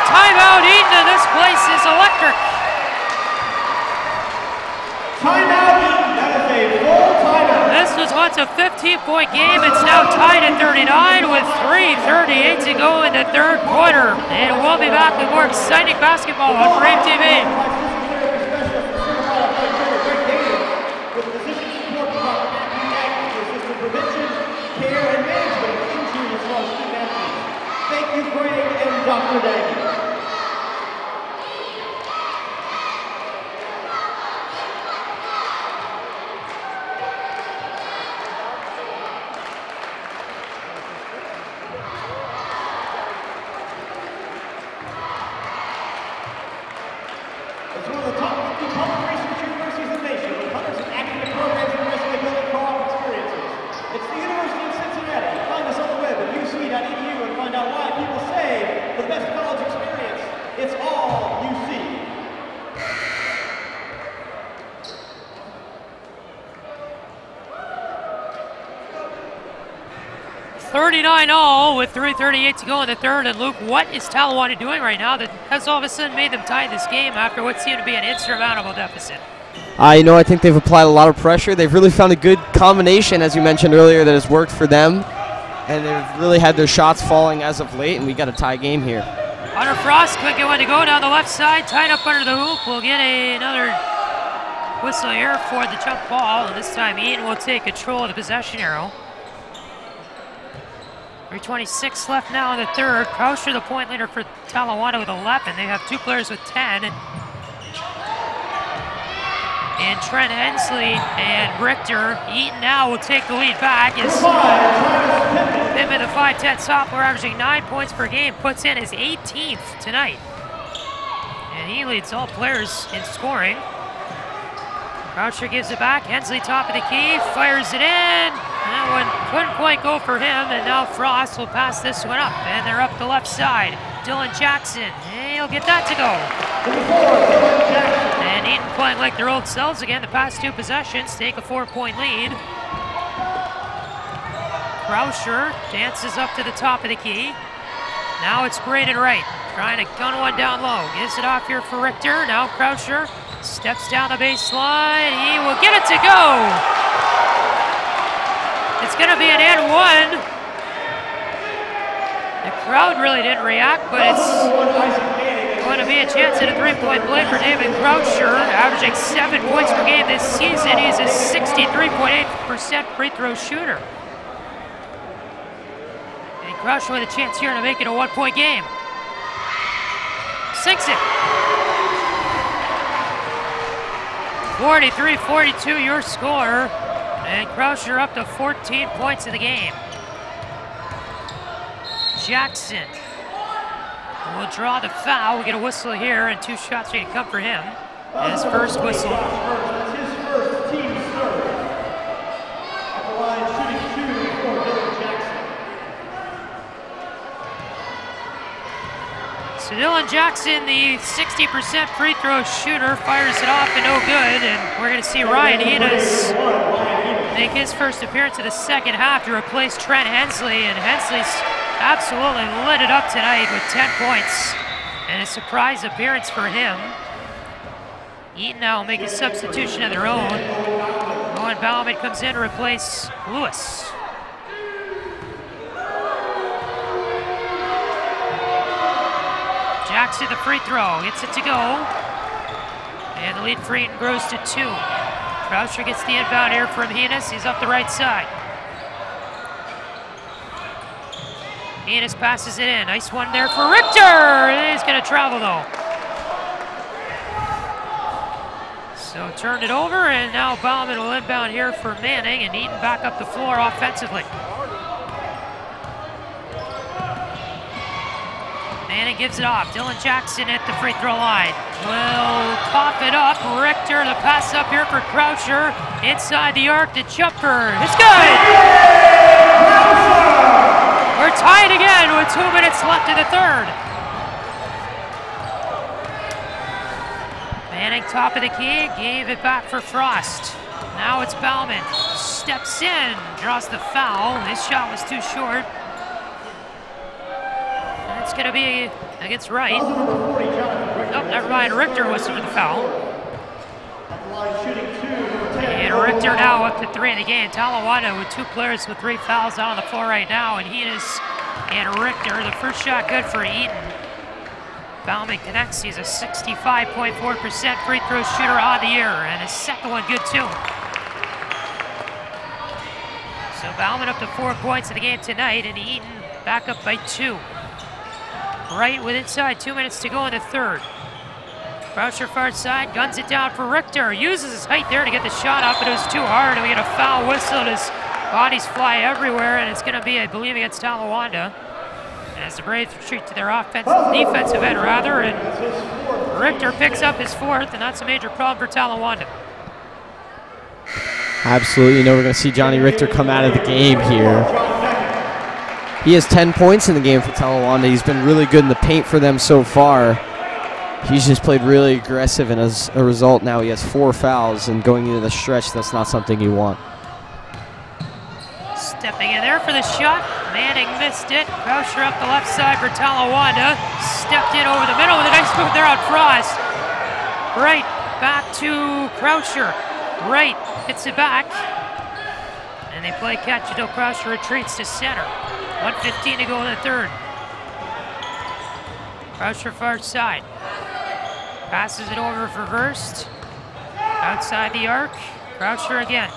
Timeout Eaton, and this place is electric. Timeout Eaton. That is a full timeout. This was once a 15-point game. It's now tied at 39 with 3:38 to go in the third quarter. And we'll be back with more exciting basketball on Brave TV. With physician support from Dr. Matthew Nagy to assist in prevention, care, and management of injuries for our student athletes. Thank you, Craig and Dr. Nagy. It's one of the top 50 public research universities in the nation with hundreds of academic programs and resume-building co-op experiences. It's the University of Cincinnati. Find us on the web at uc.edu and find out why people say for the best college experience, it's all UC. $39-all with 3:38 to go in the third. And Luke, what is Talawanda doing right now that has all of a sudden made them tie this game after what seemed to be an insurmountable deficit? You know, I think they've applied a lot of pressure. They've really found a good combination, as you mentioned earlier, that has worked for them. And they've really had their shots falling as of late, and we got a tie game here. Hunter Frost couldn't get one to go down the left side, tied up under the hoop. We'll get another whistle here for the jump ball, and this time Eaton will take control of the possession arrow. 3:26 left now in the third. Croucher, the point leader for Talawanda with 11. They have 2 players with 10. And Trent Hensley and Richter. Eaton now will take the lead back. As Pittman, the 5'10" sophomore, averaging 9 points per game, puts in his 18th tonight. And he leads all players in scoring. Croucher gives it back. Hensley top of the key, fires it in. That one couldn't quite go for him, and now Frost will pass this one up, and they're up the left side. Dylan Jackson, he'll get that to go. And Eaton playing like their old selves again. The past 2 possessions take a 4-point lead. Croucher dances up to the top of the key. Now it's Braden Wright, trying to gun one down low. Gives it off here for Richter. Now Croucher steps down the baseline. He will get it to go. It's going to be an and one. The crowd really didn't react, but it's going to be a chance at a 3-point play for David Croucher, averaging 7 points per game this season. He's a 63.8% free throw shooter. And Croucher with a chance here to make it a 1-point game. Sinks it. 43-42 your score. And Croucher up to 14 points in the game. Jackson We'll draw the foul. We get a whistle here, and 2 shots are going to come for him. And his first whistle. That's his first, team's third. At the line, shooting 2 for Dylan Jackson. So Dylan Jackson, the 60% free throw shooter, fires it off and no good. And we're going to see Ryan Enos make his first appearance of the second half to replace Trent Hensley. And Hensley's absolutely lit it up tonight with 10 points. And a surprise appearance for him. Eaton now will make a substitution of their own. Owen Bauman comes in to replace Lewis. Jackson the free throw, gets it to go. And the lead for Eaton grows to 2. Croucher gets the inbound here from Enos, he's up the right side. Enos passes it in, nice one there for Richter! He's gonna travel though. So turned it over, and now Bauman will inbound here for Manning, and Eaton back up the floor offensively. Manning gives it off. Dylan Jackson at the free throw line. Will pop it up. Richter, the pass up here for Croucher. Inside the arc, the jumper. It's good! We're tied again with 2 minutes left in the third. Manning, top of the key, gave it back for Frost. Now it's Bauman. Steps in, draws the foul. His shot was too short. It's going to be against Wright. Oh, never mind. Richter was for the foul. And Richter now up to 3 in the game. Talawanda with 2 players with 3 fouls out on the floor right now. And Enos and Richter. The first shot good for Eaton. Bauman connects. He's a 65.4% free throw shooter on the year. And his second one good too. So Bauman up to 4 points in the game tonight. And Eaton back up by 2. Right with inside, 2 minutes to go in the third. Croucher far side, guns it down for Richter. Uses his height there to get the shot up, but it was too hard. And we get a foul whistle, and his bodies fly everywhere, and it's going to be, I believe, against Talawanda. As the Braves retreat to their defensive end, rather, and Richter picks up his 4th, and that's a major problem for Talawanda. Absolutely. You know, we're going to see Johnny Richter come out of the game here. He has 10 points in the game for Talawanda. He's been really good in the paint for them so far. He's just played really aggressive, and as a result, now he has 4 fouls, and going into the stretch, that's not something you want. Stepping in there for the shot. Manning missed it. Croucher up the left side for Talawanda. Stepped in over the middle with a nice move there on Frost. Right, back to Croucher. Right, hits it back. And they play catch until Croucher retreats to center. 1:15 to go in the third. Croucher far side. Passes it over for Verst. Outside the arc. Croucher again.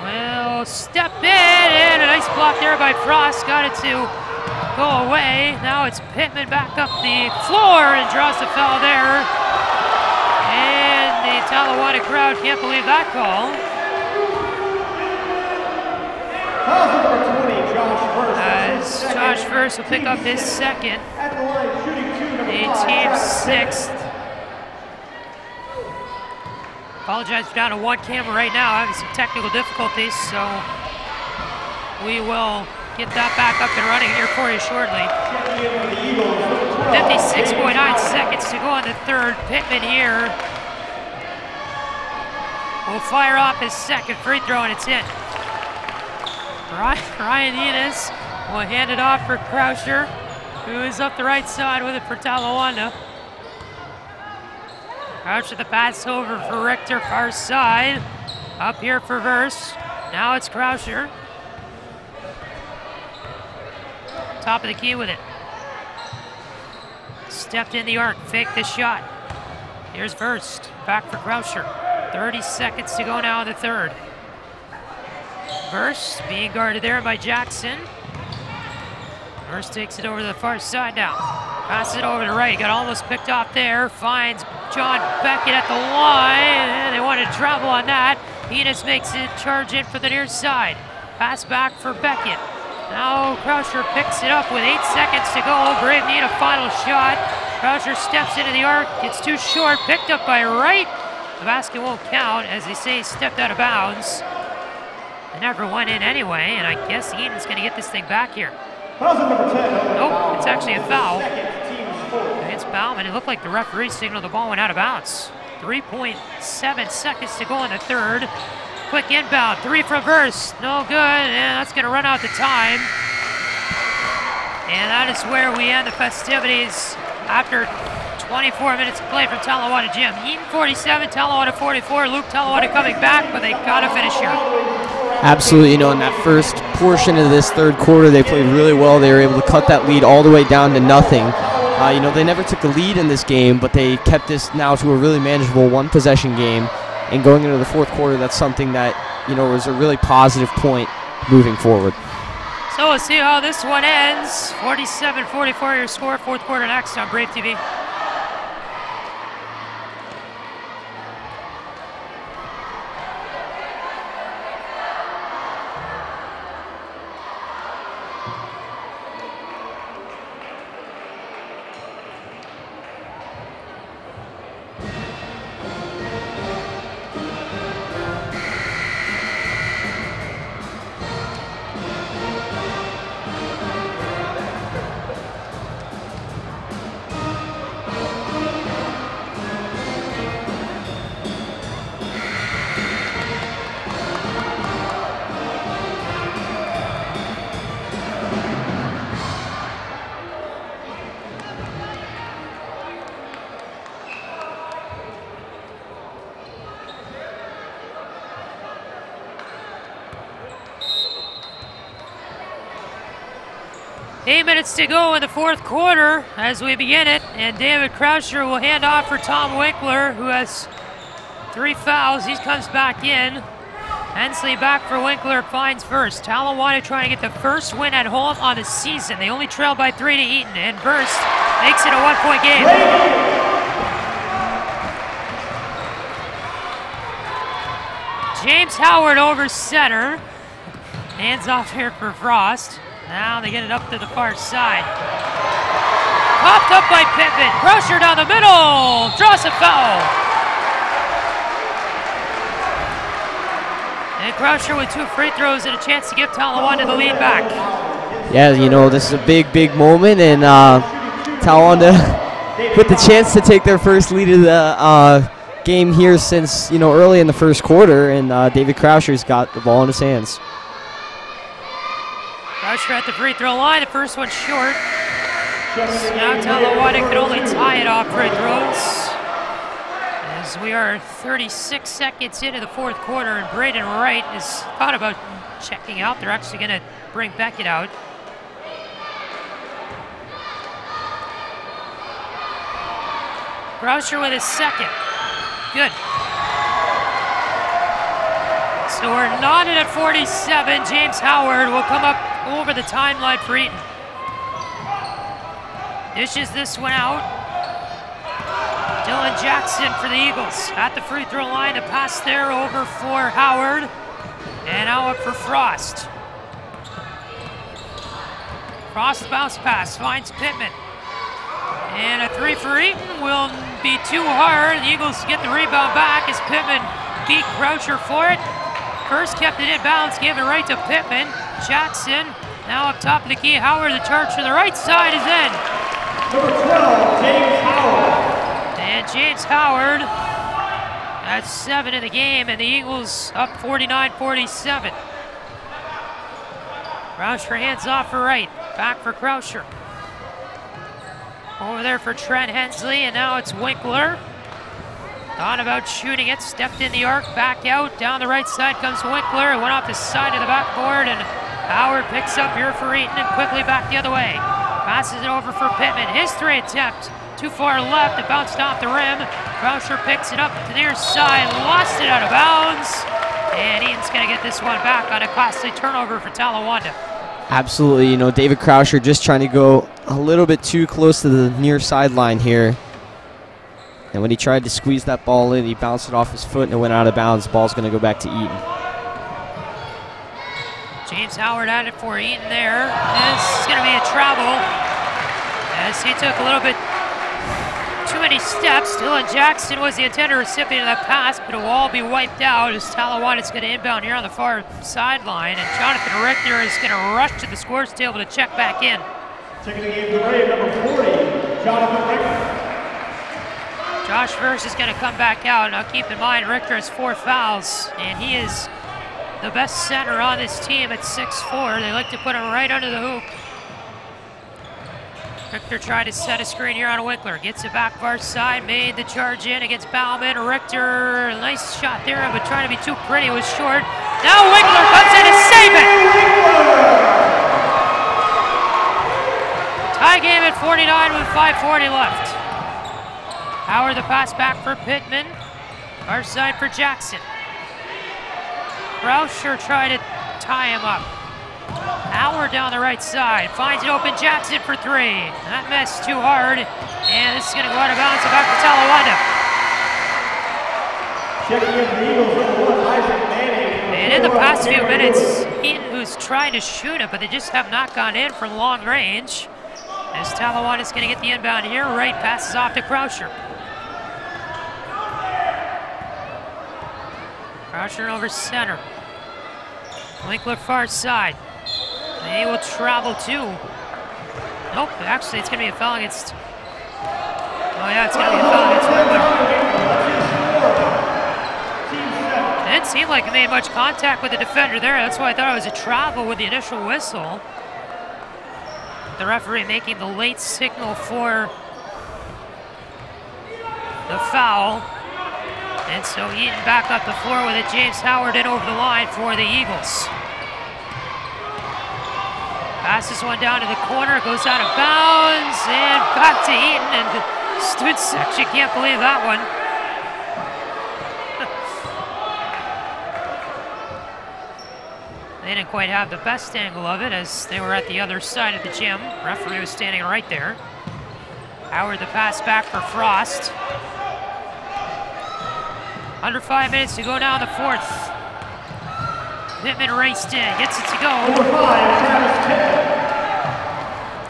Will step in, and a nice block there by Frost. Got it to go away. Now it's Pittman back up the floor and draws the foul there. And the Talawanda crowd can't believe that call. As Josh Verst will pick up his second. The team's 6th. Apologize, we're down to 1 camera right now, having some technical difficulties, so we will get that back up and running here for you shortly. 56.9 seconds to go in the third. Pittman here will fire off his second free throw, and it's in. Ryan Enos will hand it off for Croucher, who is up the right side with it for Talawanda. Croucher the pass over for Richter, far side. Up here for Verst. Now it's Croucher. Top of the key with it. Stepped in the arc, faked the shot. Here's Verst, back for Croucher. 30 seconds to go now in the third. Verst being guarded there by Jackson. Verst takes it over to the far side now. Passes it over to right. Got almost picked off there. Finds John Beckett at the line. And they wanted to travel on that. Enos makes it charge in for the near side. Pass back for Beckett. Now Croucher picks it up with 8 seconds to go. Brave need a final shot. Croucher steps into the arc, gets too short, picked up by Wright. The basket won't count, as they say, stepped out of bounds. It never went in anyway, and I guess Eaton's going to get this thing back here. Nope, it's actually a foul against Bauman. It looked like the referee signaled the ball went out of bounds. 3.7 seconds to go in the third. Quick inbound, 3 from Verse, no good, and that's going to run out the time. And that is where we end the festivities after 24 minutes of play from Talawanda Gym. Eaton 47, Talawanda 44. Luke Talawanda coming back, but they got to finish here. Absolutely, in that first portion of this third quarter, they played really well. They were able to cut that lead all the way down to nothing. They never took the lead in this game, but they kept this now to a really manageable one-possession game. And going into the fourth quarter, that's something that, was a really positive point moving forward. So we'll see how this one ends. 47-44 your score, fourth quarter next on Brave TV. Eight minutes to go in the fourth quarter as we begin it, and David Croucher will hand off for Tom Winkler, who has 3 fouls. He comes back in. Hensley back for Winkler, finds Verse. Talawanda trying to get the first win at home on the season. They only trail by 3 to Eaton, and Verse makes it a 1-point game. James Howard over center. Hands off here for Frost. Now they get it up to the far side. Popped up by Pittman. Croucher down the middle. Draws a foul. And Croucher with 2 free throws and a chance to give Talawanda the lead back. Yeah, this is a big, big moment, and Talawanda with the chance to take their first lead of the game here since, early in the first quarter, and David Croucher's got the ball in his hands. Croucher at the free throw line, the first one short. So now Talawanda can only tie it off free throws. As we are 36 seconds into the fourth quarter, and Braden Wright is thought about checking out. They're actually going to bring Beckett out. Croucher with his second. Good. So we're knotted at 47. James Howard will come up over the timeline for Eaton. Dishes this one out. Dylan Jackson for the Eagles at the free throw line. A pass there over for Howard. And now up for Frost. Frost bounce pass, finds Pittman. And a 3 for Eaton will be too hard. The Eagles get the rebound back as Pittman beat Croucher for it. First kept it in bounds, gave it right to Pittman. Jackson now up top of the key. Howard, the charge to the right side is in. Number 12, James Howard. And James Howard, that's 7 in the game, and the Eagles up 49-47. Croucher hands off for Wright. Back for Croucher. Over there for Trent Hensley, and now it's Winkler. Thought about shooting it, stepped in the arc, back out. Down the right side comes Winkler. It went off the side of the backboard, and Howard picks up here for Eaton and quickly back the other way. Passes it over for Pittman. His 3 attempt. Too far left. It bounced off the rim. Croucher picks it up to the near side. Lost it out of bounds. And Eaton's going to get this one back on a costly turnover for Talawanda. Absolutely. David Croucher just trying to go a little bit too close to the near sideline here. And when he tried to squeeze that ball in, he bounced it off his foot and it went out of bounds. The ball's going to go back to Eaton. James Howard had it for Eaton there. This is going to be a travel as he took a little bit too many steps. Dylan Jackson was the intended recipient of that pass, but it will all be wiped out as Talawana's going to inbound here on the far sideline, and Jonathan Richter is going to rush to the scores table to check back in. Taking the game away, number 40, Jonathan Richter. Josh Verse is going to come back out. Now keep in mind, Richter has 4 fouls, and he is the best center on this team at 6'4". They like to put him right under the hoop. Richter tried to set a screen here on Winkler. Gets it back far side, made the charge in against Bauman. Richter, nice shot there, but trying to be too pretty, was short. Now Winkler comes in to save it! Tie game at 49 with 5:40 left. Howard the pass back for Pittman. Far side for Jackson. Rauscher tried to tie him up. Howard down the right side, finds it open, Jackson for 3. That missed too hard, and this is going to go out of bounds and back to Talawanda. Checking in the Eagles, number 1, Isaac Manning. And in the past few minutes, Eaton who's trying to shoot it, but they just have not gone in from long range. As Talawanda's going to get the inbound here, right passes off to Croucher. Croucher over center. Winkler far side. He will travel too. Nope, actually it's going to be a foul against... Oh yeah, it's going to be a foul against Winkler. It didn't seem like he made much contact with the defender there. That's why I thought it was a travel with the initial whistle. The referee making the late signal for the foul. And so Eaton back up the floor with it. James Howard in over the line for the Eagles. Passes one down to the corner, goes out of bounds, and back to Eaton, and the student section can't believe that one. They didn't quite have the best angle of it as they were at the other side of the gym. Referee was standing right there. Howard the pass back for Frost. Under 5 minutes to go now in the 4th. Pittman raced in, gets it to go.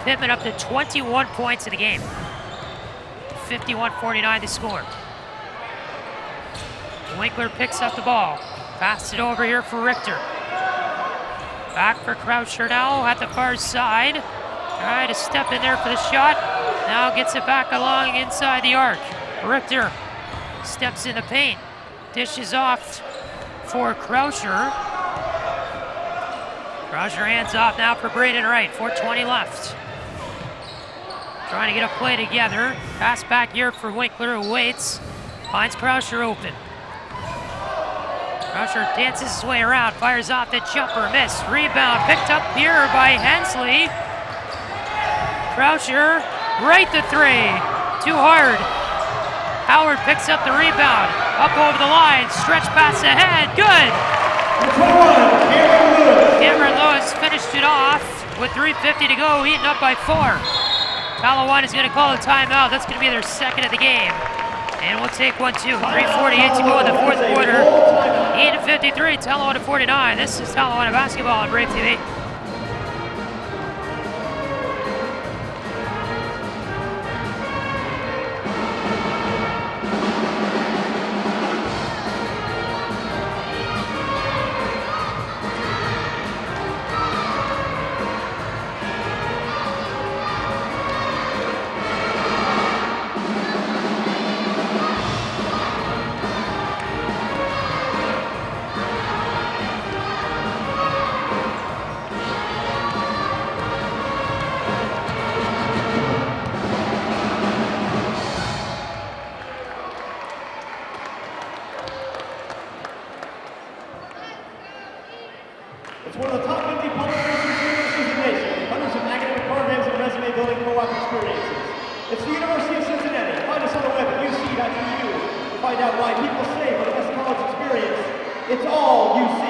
Pittman up to 21 points in the game. 51-49 the score. Winkler picks up the ball. Passes it over here for Richter. Back for Croucher now at the far side. Trying to step in there for the shot. Now gets it back along inside the arc. Richter steps in the paint. Dishes off for Croucher. Croucher hands off now for Braden Wright. 4:20 left. Trying to get a play together. Pass back here for Winkler who waits. Finds Croucher open. Croucher dances his way around. Fires off the jumper. Miss. Rebound picked up here by Hensley. Croucher right to 3. Too hard. Howard picks up the rebound. Up over the line. Stretch pass ahead. Good. Cameron Lewis finished it off with 3:50 to go. Eaton up by 4. Talawanda's going to call a timeout. That's going to be their second of the game. And we'll take one too. 3:48 to go in the 4th quarter. Eaton 53, Talawanda 49. This is Talawanda basketball on Brave TV. It's one of the top 50 public universities in the nation, with hundreds of academic programs and resume-building co-op experiences. It's the University of Cincinnati. Find us on the web at uc.edu to find out why people say for the best college experience, it's all UC.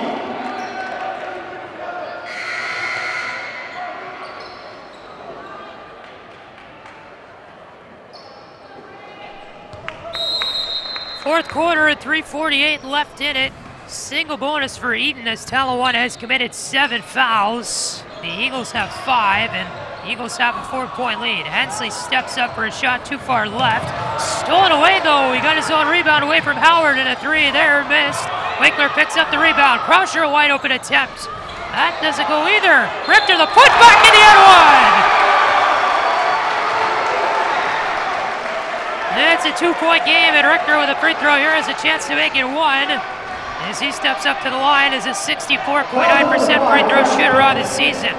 Fourth quarter at 3:48 left in it. Single bonus for Eaton as Talawanda has committed 7 fouls. The Eagles have 5, and the Eagles have a 4-point lead. Hensley steps up for a shot too far left. Stolen away though. He got his own rebound away from Howard, and a 3 there, missed. Winkler picks up the rebound. Croucher, a wide open attempt. That doesn't go either. Richter, the putback in the end one. It's a 2-point game, and Richter with a free throw here has a chance to make it 1. As he steps up to the line as a 64.9% free throw shooter on the season.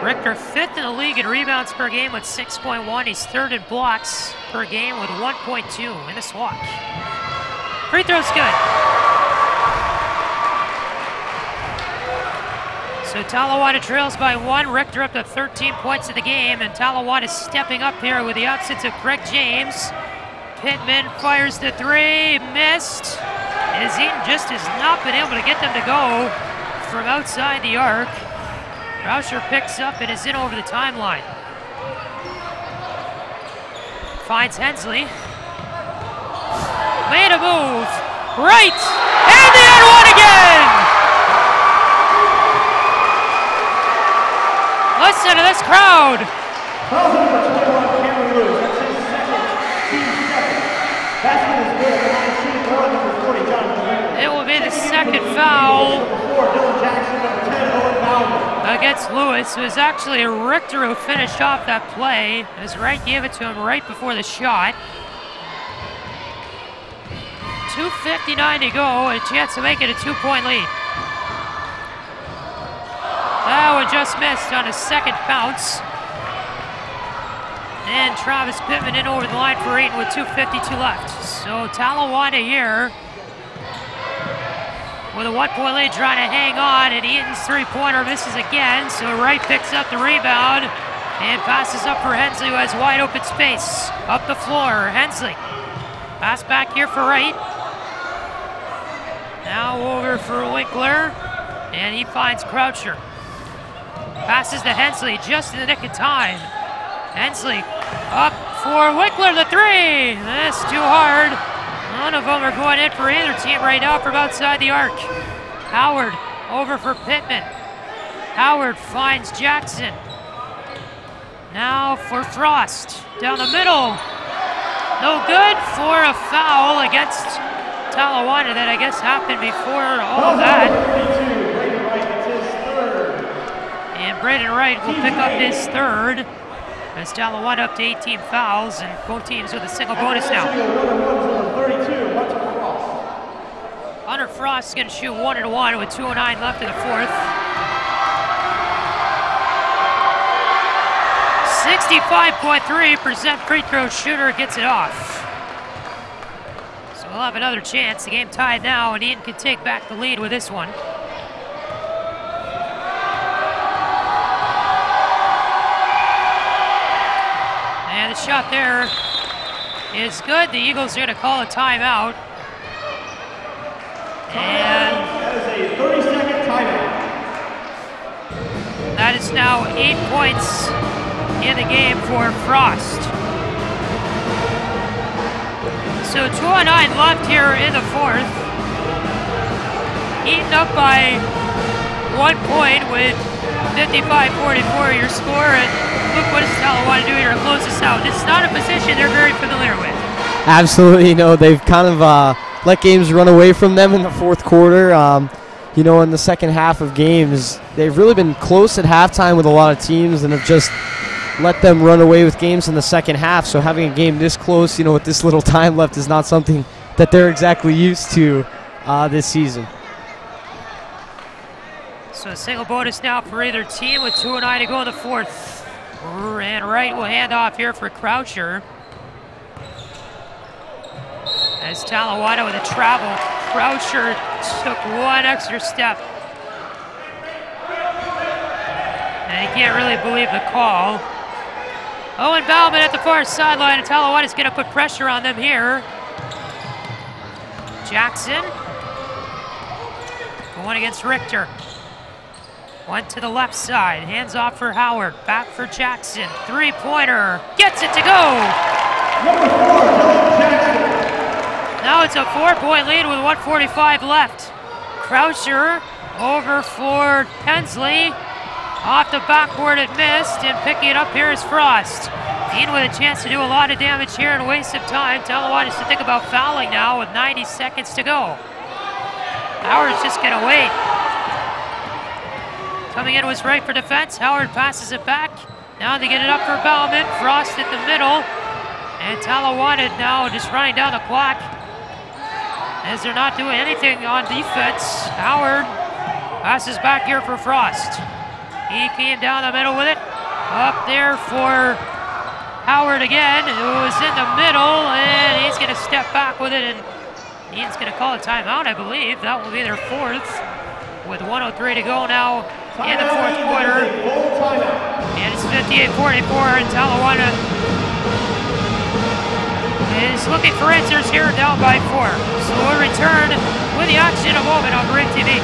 Richter 5th in the league in rebounds per game with 6.1. He's 3rd in blocks per game with 1.2 in the swatch. Free throw's good. So Talawanda trails by 1. Richter up to 13 points in the game, and Talawanda stepping up here with the absence of Greg James. Pittman fires the 3, missed. As Eaton just has not been able to get them to go from outside the arc. Croucher picks up and is in over the timeline. Finds Hensley. Made a move. Right! And the end one again! Listen to this crowd. It will be the second foul against Lewis. It was actually Richter who finished off that play, as Wright gave it to him right before the shot. 2:59 to go, a chance to make it a 2-point lead. That one just missed on a second bounce. And Travis Pittman in over the line for Eaton with 2:52 left. So Talawanda here with a 1-point lead trying to hang on, and Eaton's 3-pointer misses again. So Wright picks up the rebound and passes up for Hensley, who has wide open space. Up the floor, Hensley. Pass back here for Wright. Now over for Winkler, and he finds Croucher. Passes to Hensley just in the nick of time. Hensley up for Winkler, the 3. That's too hard. None of them are going in for either team right now from outside the arc. Howard over for Pittman. Howard finds Jackson. Now for Frost. Down the middle. No good for a foul against Talawanda that I guess happened before all of that. And Braden Wright will pick up his 3rd. As Talawanda up to 18 fouls, and both teams with a single bonus now. Hunter Frost is going to shoot 1-1 with 2:09 left in the 4th. 65.3% free throw shooter gets it off. So we'll have another chance. The game tied now, and Eaton can take back the lead with this one. And the shot there is good. The Eagles are going to call a timeout. And that is a 30-second timeout. That is now 8 points in the game for Frost. So 2:09 left here in the 4th. Eaton up by 1 point with 55-44 your score, and look what does Talawanda do here to close this out. It's not a position they're very familiar with. Absolutely, they've kind of let games run away from them in the 4th quarter. In the second half of games, they've really been close at halftime with a lot of teams and have just let them run away with games in the second half. So having a game this close, with this little time left is not something that they're exactly used to this season. So a single bonus now for either team with 2:09 to go in the 4th. And Wright will hand off here for Croucher. As Talawanda with a travel. Croucher took one extra step. And he can't really believe the call. Owen Bauman at the far sideline, and Talawanda's going to put pressure on them here. Jackson going against Richter. One to the left side, hands off for Howard, back for Jackson, 3-pointer, gets it to go! Number 4, Jackson. Now it's a 4-point lead with 1:45 left. Croucher over for Hensley. Off the backboard it missed, and picking it up here is Frost. Eaton with a chance to do a lot of damage here and waste some time. Talawanda has to think about fouling now with 90 seconds to go. Howard's just gonna wait. Coming in was right for defense. Howard passes it back. Now they get it up for Bauman. Frost at the middle. And Talawanda now just running down the clock as they're not doing anything on defense. Howard passes back here for Frost. He came down the middle with it. Up there for Howard again, who was in the middle, and he's going to step back with it, and Eaton's going to call a timeout, I believe. That will be their fourth, with 1:03 to go now in the fourth quarter. And it's 58-44, and Talawanda is looking for answers here, down by 4. So we'll return with the action in a moment on Brave TV.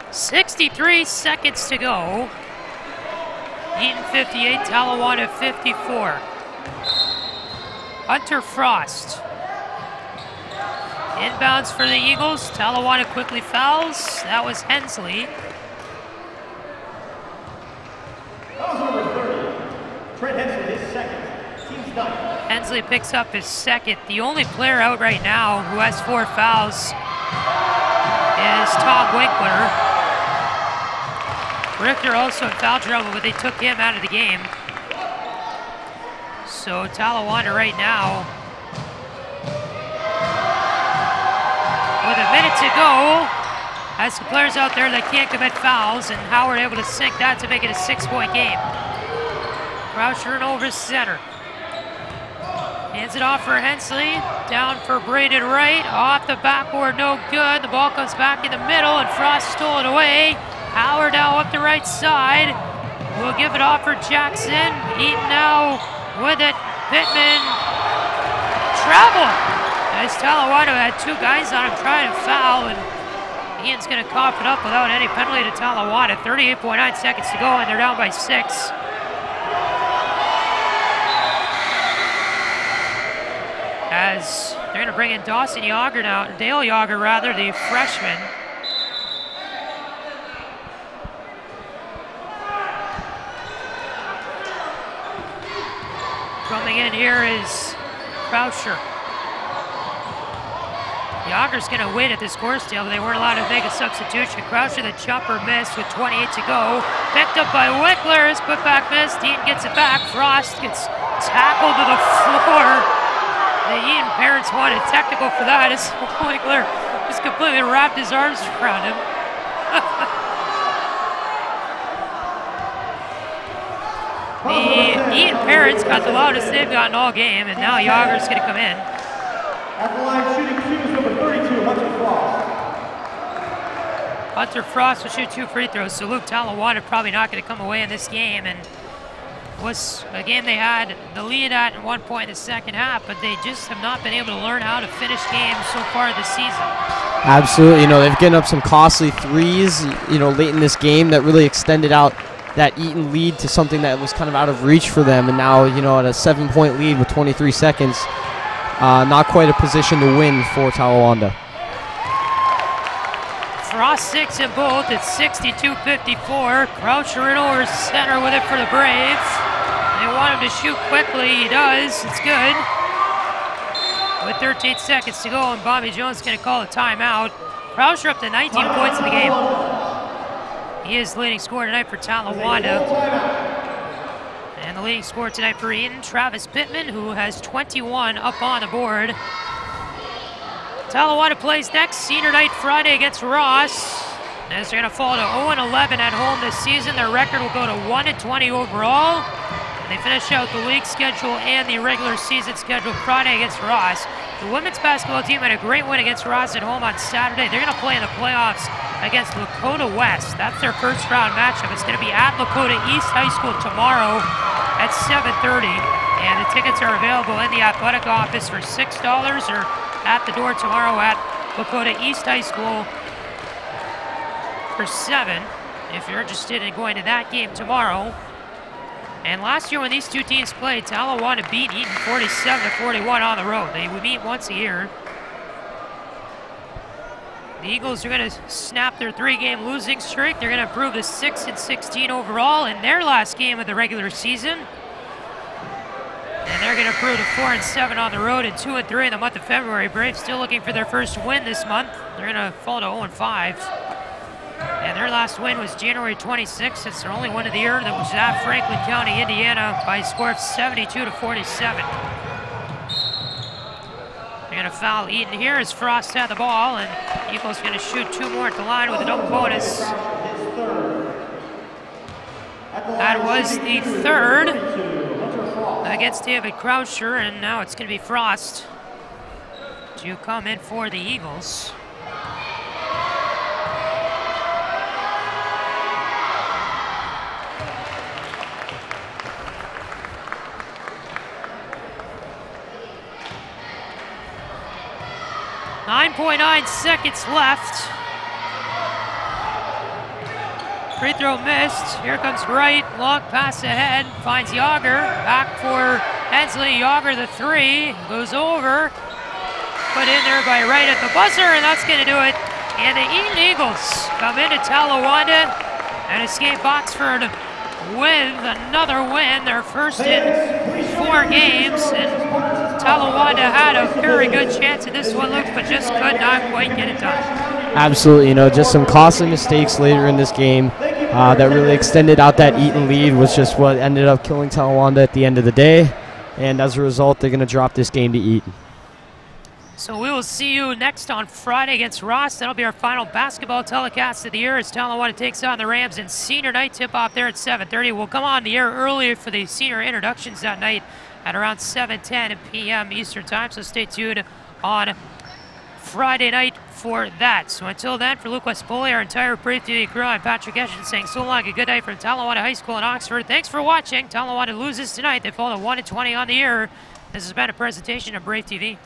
.63 seconds to go. Eaton 58, Talawanda 54. Hunter Frost. Inbounds for the Eagles. Talawanda quickly fouls. That was Hensley. That was number 30. Trent Hensley, his second. Team's done. Hensley picks up his second. The only player out right now who has 4 fouls is Tom Winkler. Richter also in foul trouble, but they took him out of the game. So Talawanda right now, with a minute to go, has some players out there that can't commit fouls, and Howard able to sink that to make it a 6-point game. Croucher and over center. Hands it off for Hensley, down for Braden Wright, off the backboard, no good. The ball comes back in the middle, and Frost stole it away. Howard now up the right side. We'll give it off for Jackson. Eaton now with it. Pittman travel. As Talawanda had 2 guys on him trying to foul, and Eaton's going to cough it up without any penalty to Talawanda. 38.9 seconds to go, and they're down by 6. As they're going to bring in Dawson Yager now, Dale Yager rather, the freshman. Coming in here is Croucher. Yager's going to wait at this course deal, but they weren't allowed to make a substitution. Croucher, the jumper, missed with 28 to go. Picked up by Winkler, his putback missed. Eaton gets it back. Frost gets tackled to the floor. The Eaton parents wanted technical for that as Winkler just completely wrapped his arms around him. The Eaton parents got the loudest they've gotten all game, and now Yager's going to come in. At the line shooting 2 is number 32, Hunter Frost. Hunter Frost will shoot 2 free throws, so Luke Talawanda probably not going to come away in this game. And was a game they had the lead at one point in the second half, but they just have not been able to learn how to finish games so far this season. Absolutely. You know, they've given up some costly threes, you know, late in this game that really extended out that Eaton lead to something that was kind of out of reach for them. And now, you know, at a 7-point lead with 23 seconds, not quite a position to win for Talawanda. Frost 6 in both. It's 62-54. Croucher in over center with it for the Braves. They want him to shoot quickly. He does. It's good. With 13 seconds to go, and Bobby Jones is going to call a timeout. Croucher up to 19 points in the game. He is the leading scorer tonight for Talawanda. And the leading scorer tonight for Eaton, Travis Pittman, who has 21 up on the board. Talawanda plays next senior night Friday against Ross. As they're going to fall to 0-11 at home this season. Their record will go to 1-20 overall. And they finish out the league schedule and the regular season schedule Friday against Ross. The women's basketball team had a great win against Ross at home on Saturday. They're going to play in the playoffs against Lakota West. That's their first round matchup. It's going to be at Lakota East High School tomorrow at 7:30. And the tickets are available in the athletic office for $6 or at the door tomorrow at Lakota East High School for $7 if you're interested in going to that game tomorrow. And last year when these two teams played, Talawanda beat Eaton 47-41 on the road. They would meet once a year. The Eagles are going to snap their 3-game losing streak. They're going to improve to 6-16 overall in their last game of the regular season. And they're going to improve to 4-7 on the road and 2-3 in the month of February. Braves still looking for their first win this month. They're going to fall to 0-5. And their last win was January 26th. It's their only win of the year. That was at Franklin County, Indiana, by a score of 72-47. They're going to foul Eaton here as Frost had the ball, and Eagles going to shoot 2 more at the line with a double bonus. That was the 3rd against David Croucher, and now it's going to be Frost to come in for the Eagles. .9 seconds left. Free throw missed. Here comes Wright. Long pass ahead. Finds Yager. Back for Hensley. Yager the 3. Goes over. Put in there by Wright at the buzzer, and that's going to do it. And the Eaton Eagles come into Talawanda and escape Oxford with another win. Their first in 4 games. And Talawanda had a very good chance in this one, Luke, but just could not quite get it done. Absolutely, just some costly mistakes later in this game that really extended out that Eaton lead was just what ended up killing Talawanda at the end of the day. And as a result, they're going to drop this game to Eaton. So we will see you next on Friday against Ross. That'll be our final basketball telecast of the year as Talawanda takes on the Rams in senior night tip-off there at 7:30. We'll come on the air earlier for the senior introductions that night at around 7:10 p.m. Eastern Time, so stay tuned on Friday night for that. So until then, for Luke Westpoli, our entire Brave TV crew, I'm Patrick Eshin saying so long, a good night from Talawanda High School in Oxford. Thanks for watching. Talawanda loses tonight. They fall to 1-20 on the year. This has been a presentation of Brave TV.